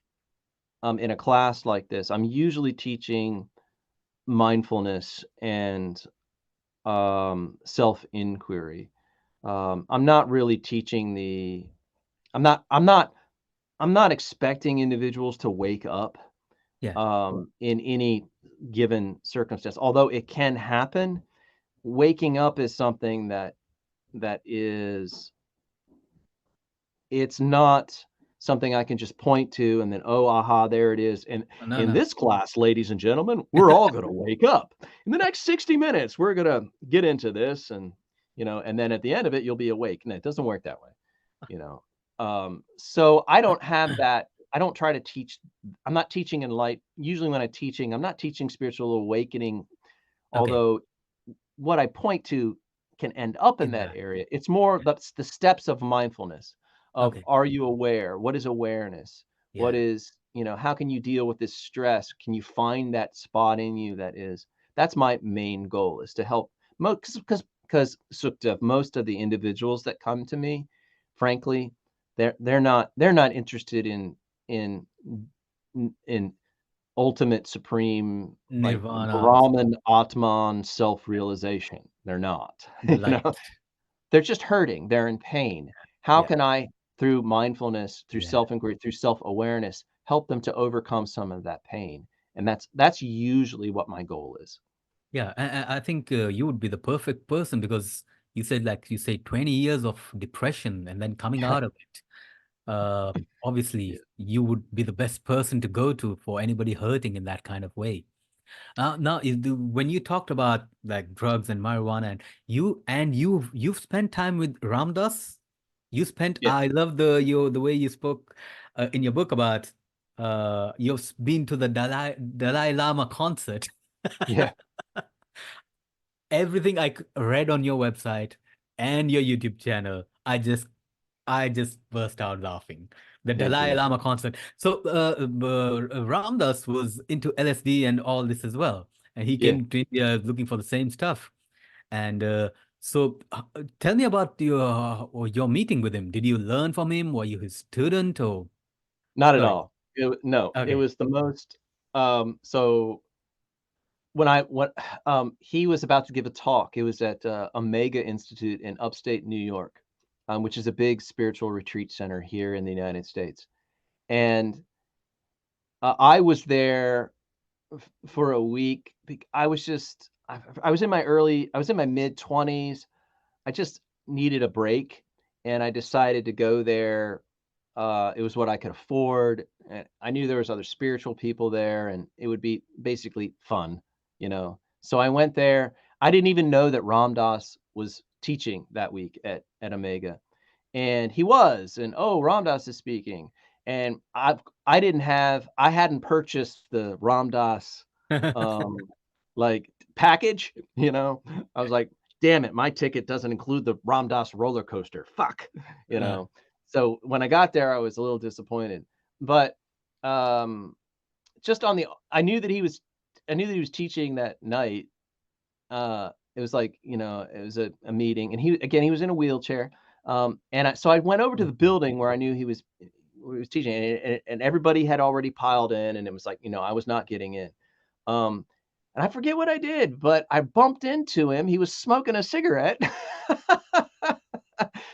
in a class like this, I'm usually teaching mindfulness and self inquiry. I'm not really teaching the. I'm not. I'm not I'm not expecting individuals to wake up, yeah. in any given circumstance, although it can happen. Waking up is something that is it's not something I can just point to and then, "Oh, aha, there it is." And No, in no. this class, ladies and gentlemen, we're all gonna wake up. In the next 60 minutes, we're gonna get into this and then at the end of it, you'll be awake. No, it doesn't work that way. You know? So I don't have that. I don't try to teach. I'm not teaching usually when I'm teaching, I'm not teaching spiritual awakening, Okay. although what I point to can end up in Is that that area. It's more that's the steps of mindfulness of, okay? are you aware? What is awareness? What Yeah. is, how can you deal with this stress? Can you find that spot in you that's my main goal, is to help because Sukhdev, most of the individuals that come to me, frankly, they're not interested in in ultimate supreme, like Nirvana, Brahman Atman self-realization. They're not. the light. They're just hurting. They're in pain. How Yeah. can I, through mindfulness, through Yeah. self-inquiry, through self-awareness, help them to overcome some of that pain? And that's usually what my goal is. Yeah. I think you would be the perfect person, because you said, like you say, 20 years of depression and then coming out of it. uh, obviously you would be the best person to go to for anybody hurting in that kind of way. Now, when you talked about like drugs and marijuana, and you've spent time with Ramdas, you spent. Yeah, I love the way you spoke in your book about you've been to the Dalai Lama concert. yeah, Everything read on your website and your YouTube channel, I just burst out laughing. The thank Dalai you. Lama concert. So Ramdas was into LSD and all this as well, and he Yeah, came to India looking for the same stuff. And so, tell me about your meeting with him. Did you learn from him? Were you his student or? not at Sorry. all. No, it Okay. was the most. So when he was about to give a talk, it was at Omega Institute in upstate New York, which is a big spiritual retreat center here in the United States, and I was there for a week. I was just I was in my mid 20s. I just needed a break, and I decided to go there. It was what I could afford, and I knew there was other spiritual people there, and it would be basically fun, you know. So I went there. I didn't even know that Ram Dass was teaching that week at Omega, and he was, and oh, Ram Dass is speaking, and I hadn't purchased the Ram Dass um, like package, you know. I was like, damn it, my ticket doesn't include the Ram Dass roller coaster. Fuck, you Uh, know. So when I got there, I was a little disappointed, but um, just on the, I knew that he was teaching that night. It was like, you know, it was a meeting, and he was in a wheelchair. So I went over to the mhm. building where I knew he was teaching, and everybody had already piled in, and it was like, you know, I was not getting in. Um, and I forget what I did, but I bumped into him. He was smoking a cigarette,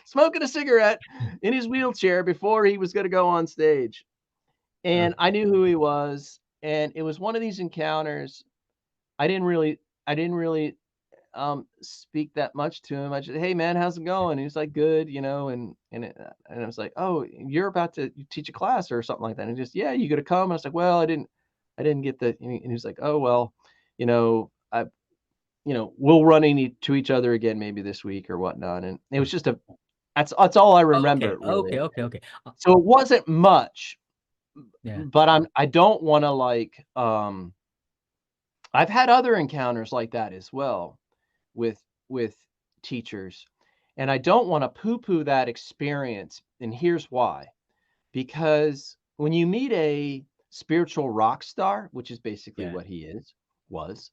smoking a cigarette in his wheelchair before he was going to go on stage. And I knew who he was, and it was one of these encounters. I didn't really, I didn't really speak that much to him. I just, hey man, how's it going? He was like, good, you know, and I was like, oh, you're about to teach a class or something like that. And he just, yeah, you gonna come? I was like, well, I didn't get the. And he was like, oh well, you know, we'll run into each other again maybe this week or whatnot. And it was just that's all I Okay, remember okay, really. okay, okay. So it wasn't much, Yeah, but I don't want to like I've had other encounters like that as well with teachers, and I don't want to poo-poo that experience, and here's why. Because when you meet a spiritual rock star, which is basically yeah, what he was,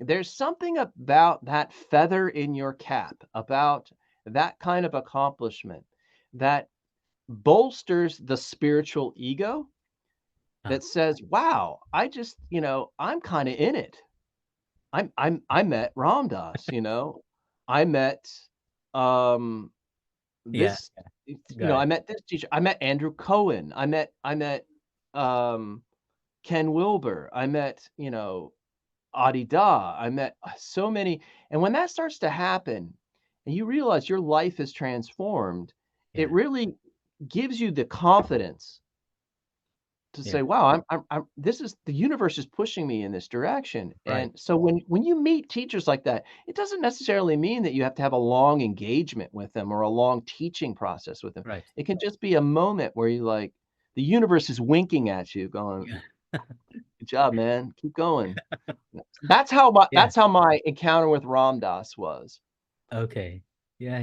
there's something about that feather in your cap, about that kind of accomplishment that bolsters the spiritual ego uh, that says, "Wow, I'm kind of in it. I met Ram Dass, you know. I met um yeah, this got I it. met this teacher. I met Andrew Cohen. I met um Ken Wilber. I met, Adi Da. I met so many, and when that starts to happen and you realize your life is transformed, it Yeah, really gives you the confidence to yeah, say, "Wow, this is the universe is pushing me in this direction." right, And so when you meet teachers like that, it doesn't necessarily mean that you have to have a long engagement with them or a long teaching process with them. right. It can just be a moment where you like the universe is winking at you, going, Yeah, "Good job, man. Keep going." yeah. That's how my encounter with Ram Dass was. Okay. Yeah,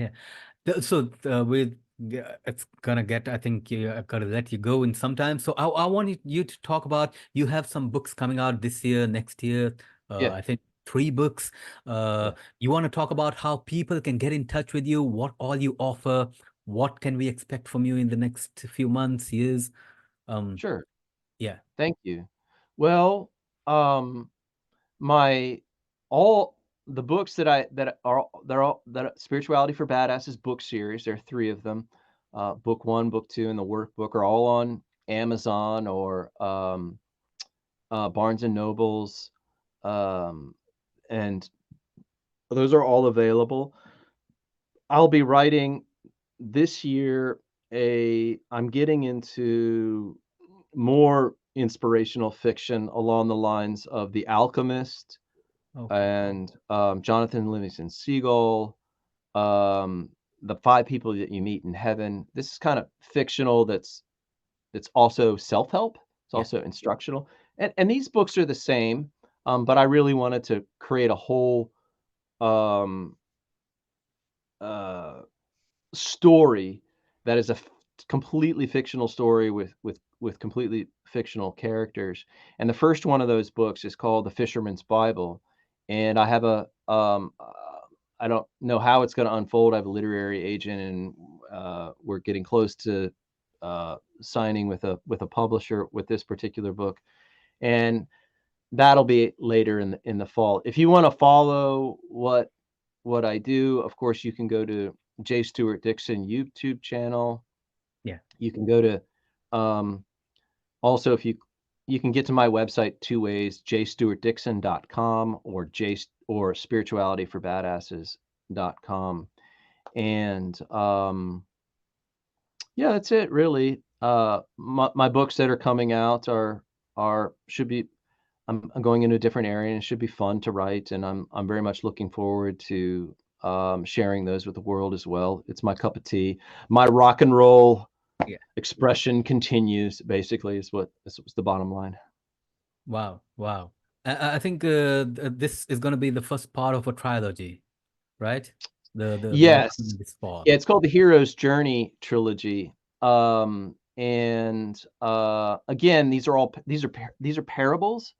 yeah. So with yeah, it's gonna get. I think I gotta let you go in some time. So I want you to talk about. You have some books coming out this year, next year. Yeah, I think three books. yeah. You want to talk about how people can get in touch with you, what all you offer, what can we expect from you in the next few months, years? Um, Sure. yeah, Thank you. Well, my all the books that Spirituality for Badasses book series, there are 3 of them. Book 1, book 2, and the workbook are all on Amazon or Barnes and Nobles, and those are all available. I'll be writing this year. I'm getting into more inspirational fiction along the lines of The Alchemist Okay. and Jonathan Livingston Seagull, um, The Five People That You Meet in Heaven. This is kind of fictional that's also self-help. It's Yeah. also instructional. And these books are the same, but I really wanted to create a whole um, uh, story that is a completely fictional story with completely fictional characters. And the first one of those books is called The Fisherman's Bible, and I have I don't know how it's going to unfold. I have a literary agent, and we're getting close to signing with a publisher with this particular book, and that'll be later in the fall. If you want to follow what I do, of course, you can go to J. Stewart Dixon YouTube channel. Yeah. You can go to um, also if you can get to my website two ways, jstewartdixon.com or spiritualityforbadasses.com. And yeah, that's it really. My books that are coming out are should be I'm going into a different area, and it should be fun to write, and I'm very much looking forward to sharing those with the world as well. It's my cup of tea. My rock and roll Yeah. expression continues. Basically, is the bottom line. Wow. Wow. I think this is going to be the first part of a trilogy, right? The one Yes, coming this fall. yeah, it's called the Hero's Journey trilogy. And again, these are parables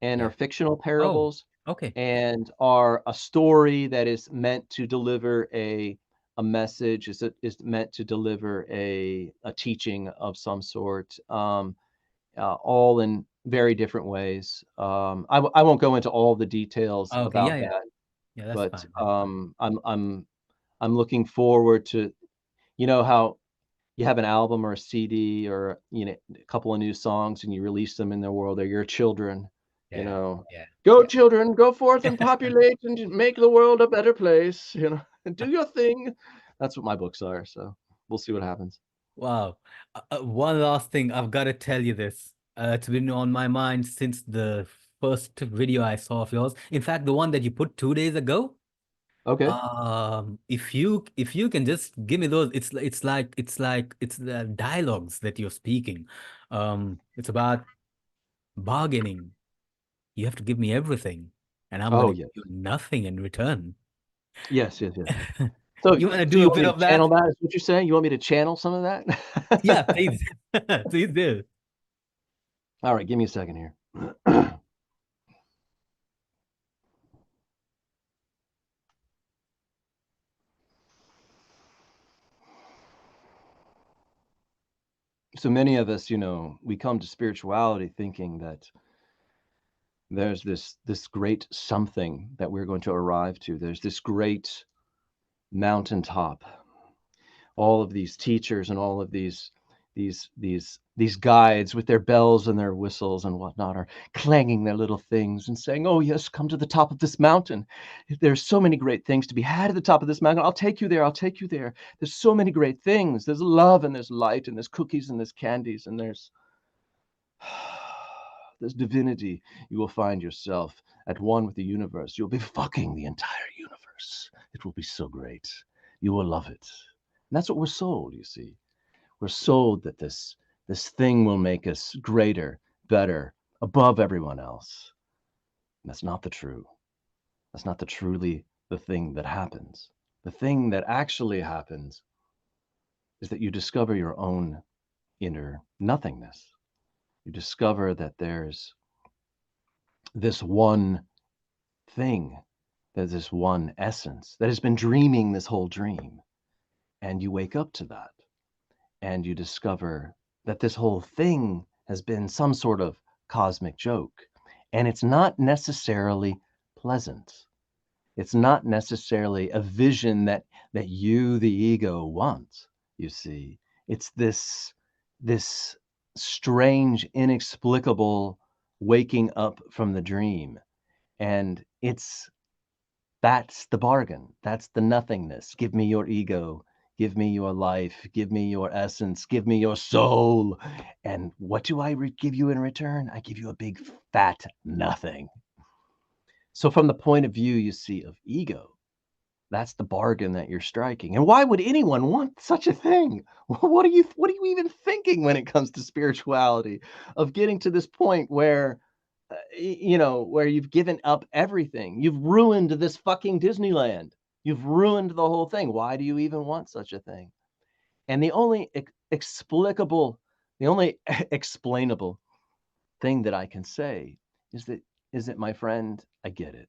and Yeah. are fictional Oh, parables okay. and are a story that is meant to deliver a message, is meant to deliver a teaching of some sort, all in very different ways. I won't go into all the details Okay. Yeah. about Yeah. that, Yeah. That's but fine. That's fine. I'm looking forward to, you know, how you have an album or a CD or, you know, a couple of new songs and you release them in the world. They're your children, you Yeah. know. Yeah. Go Yeah. children, go forth and populate and make the world a better place, you know. And do your thing. That's what my books are. So we'll see what happens. Wow. One last thing, I've got to tell you this. It's been on my mind since the first video I saw of yours. In fact, the one that you put 2 days ago. Okay. If you can just give me those, it's the dialogues that you're speaking. It's about bargaining. You have to give me everything, and I'm Oh gonna give yes. you nothing in return. Yes, yes, yes. So You want to so do you a want bit me to of channel that? that? Is what you're saying? You want me to channel some of Yeah, that? please. Please do. All right, give me a second here. So many of us, you know, we come to spirituality thinking that there's this great something that we're going to arrive to. There's this great mountaintop. All of these teachers and all of these guides with their bells and their whistles and whatnot are clanging their little things and saying, "Oh yes, come to the top of this mountain. There's so many great things to be had at the top of this mountain. I'll take you there. I'll take you there. There's so many great things. There's love and there's light and there's cookies and there's candies and there's there's divinity. You will find yourself at one with the universe. You'll be fucking the entire universe. It will be so great. You will love it." And that's what we're sold, you see. We're sold that this thing will make us greater, better, above everyone else. And that's not the true. That's not the thing that happens. The thing that actually happens is that you discover your own inner nothingness. You discover that there's this one thing, there's this one essence that has been dreaming this whole dream. And you wake up to that and you discover that this whole thing has been some sort of cosmic joke. And it's not necessarily pleasant. It's not necessarily a vision that you, the ego, want, you see. It's this strange, inexplicable waking up from the dream. And that's the bargain. That's the nothingness. Give me your ego. Give me your life. Give me your essence. Give me your soul. And what do I give you in return? I give you a big fat nothing. So from the point of view, you see, of ego, that's the bargain that you're striking. And why would anyone want such a thing? What are you even thinking when it comes to spirituality, of getting to this point where where you've given up everything? You've ruined this fucking Disneyland. You've ruined the whole thing. Why do you even want such a thing? And the only explicable, the only explainable thing that I can say is that, my friend, I get it.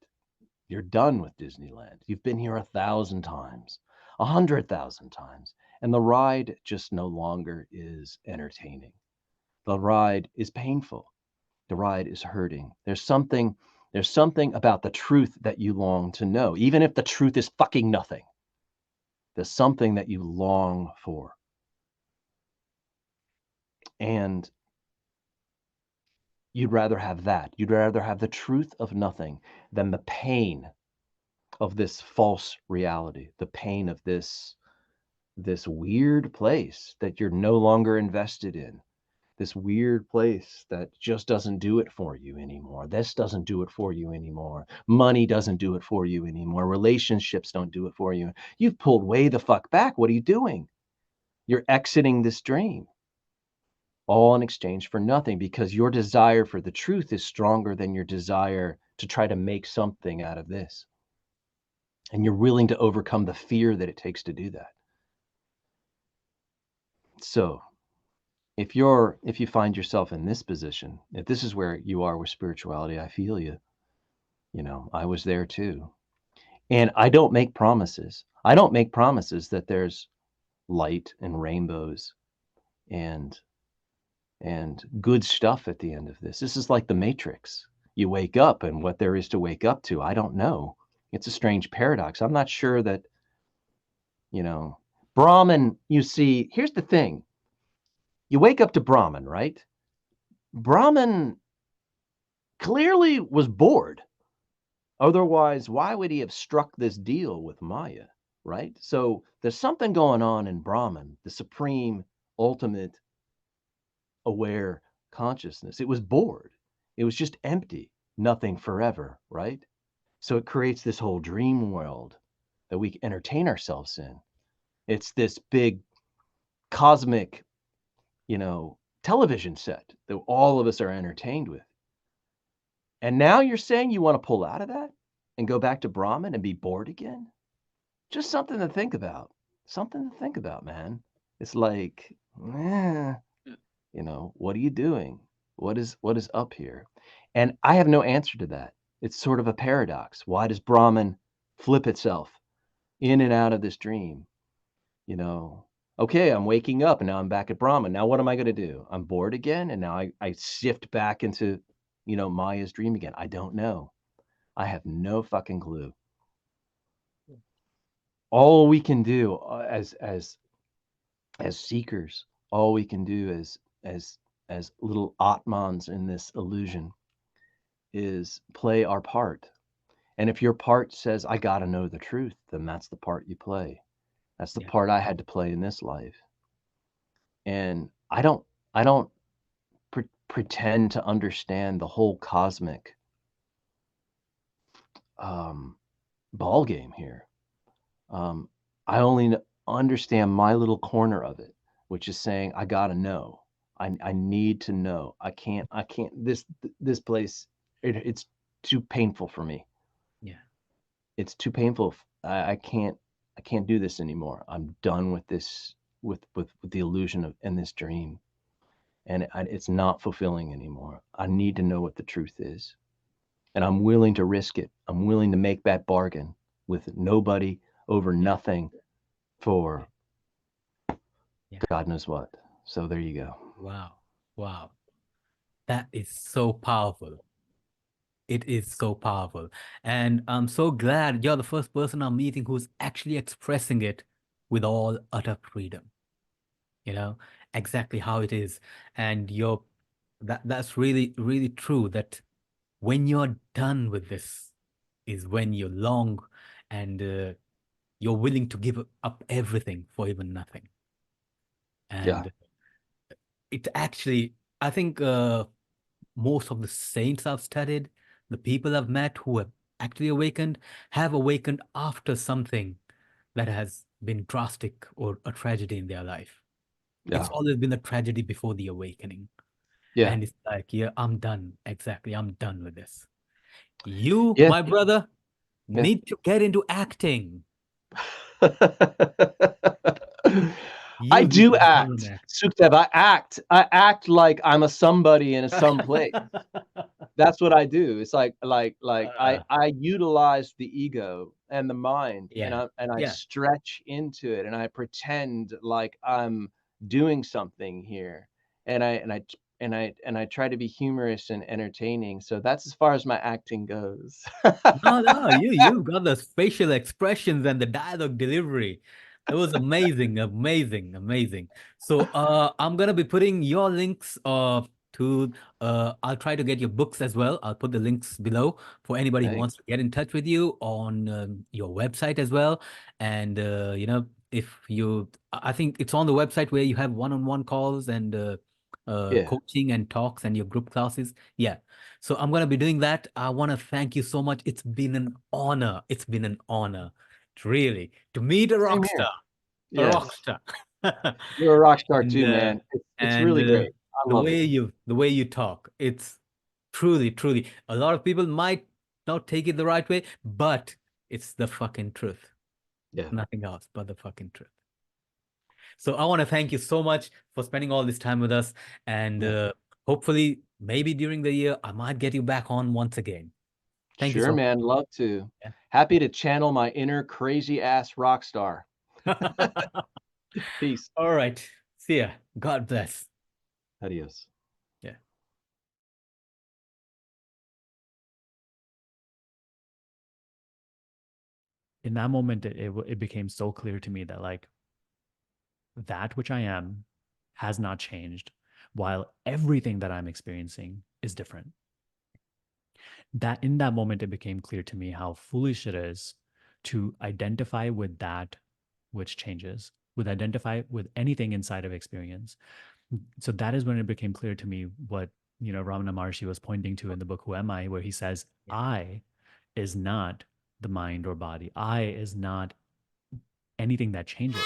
You're done with Disneyland. You've been here 1,000 times, 100,000 times, and the ride just no longer is entertaining. The ride is painful. The ride is hurting. There's something about the truth that you long to know, even if the truth is fucking nothing. There's something that you long for. And you'd rather have that. You'd rather have the truth of nothing than the pain of this false reality, the pain of this weird place that you're no longer invested in, this weird place that just doesn't do it for you anymore. This doesn't do it for you anymore. Money doesn't do it for you anymore. Relationships don't do it for you. You've pulled way the fuck back. What are you doing? You're exiting this dream, all in exchange for nothing, because your desire for the truth is stronger than your desire to try to make something out of this. And you're willing to overcome the fear that it takes to do that. So if you find yourself in this position, if this is where you are with spirituality, I feel you. I was there too. And I don't make promises. I don't make promises that there's light and rainbows and good stuff at the end of this. This is like the Matrix. You wake up, and what there is to wake up to, I don't know. It's a strange paradox. I'm not sure that, Brahman, you see, here's the thing. You wake up to Brahman, right? Brahman clearly was bored. Otherwise, why would he have struck this deal with Maya, right? So there's something going on in Brahman, the supreme, ultimate, aware consciousness. It was bored. It was just empty, nothing forever, right? So it creates this whole dream world that we entertain ourselves in. It's this big cosmic, television set that all of us are entertained with. And now you're saying you want to pull out of that and go back to Brahman and be bored again? Just something to think about. Something to think about, man. It's like, what are you doing? What is up here? And I have no answer to that. It's sort of a paradox. Why does Brahman flip itself in and out of this dream? Okay, I'm waking up and now I'm back at Brahman. Now what am I going to do? I'm bored again, and now I shift back into, Maya's dream again. I don't know. I have no fucking clue. All we can do as seekers, all we can do as little atmans in this illusion is play our part. And if your part says, I got to know the truth, then that's the part you play. That's the part I had to play in this life. And I don't pretend to understand the whole cosmic ball game here. I only understand my little corner of it, which is saying, I got to know. I need to know. I can't, this place, it's too painful for me. Yeah. It's too painful. I can't do this anymore. I'm done with this, with the illusion of, and this dream. And it's not fulfilling anymore. I need to know what the truth is. And I'm willing to risk it. I'm willing to make that bargain with nobody over nothing for God knows what. So there you go. Wow. That is so powerful. It is so powerful. And I'm so glad you're the first person I'm meeting who's actually expressing it with all utter freedom. Exactly how it is. And that's really, really true, that when you're done with this is when you long and you're willing to give up everything for even nothing. Yeah. And it actually, I think most of the saints I've studied, the people I've met who have actually awakened, have awakened after something that has been drastic or a tragedy in their life. It's Yeah. always been a tragedy before the awakening. Yeah. And it's like, yeah, I'm done. Exactly. I'm done with this. You, Yeah. my brother, Yeah. need to get into acting. I You need do to act, learn acting. Sukhdev. I act like I'm a somebody in some place. That's what I do. It's like I utilize the ego and the mind, and Yeah. I Yeah. stretch into it, and I pretend like I'm doing something here, and I try to be humorous and entertaining. So that's as far as my acting goes. No, no, you've got the facial expressions and the dialogue delivery. It was amazing, amazing, amazing. So I'm gonna be putting your links to I'll try to get your books as well. I'll put the links below for anybody who wants Thanks. to get in touch with you on your website as well. And if you I think it's on the website where you have one-on-one calls and Yeah. coaching and talks and your group classes. Yeah. So I'm going to be doing that. I want to thank you so much. It's been an honor. It's been an honor, really, to meet a Same rock here. star. A rock Yes. star. You're a rock star and too, man. It's and really great. I love it. the way you talk, it's truly, truly. A lot of people might not take it the right way, but it's the fucking truth. Yeah. Nothing else but the fucking truth. So I want to thank you so much for spending all this time with us. And Yeah. hopefully, maybe during the year, I might get you back on once again. Thank you Sure, so man. Love to. much. Happy to channel my inner crazy ass rock star. Yeah. Peace. All right. See ya. God bless. Adios. Yeah. In that moment, it became so clear to me that like that which I am has not changed, while everything that I'm experiencing is different. That in that moment, it became clear to me how foolish it is to identify with that which changes, with identify with anything inside of experience. So that is when it became clear to me what Ramana Maharshi was pointing to in the book Who Am I, where he says, Yeah. I is not the mind or body. I is not anything that changes.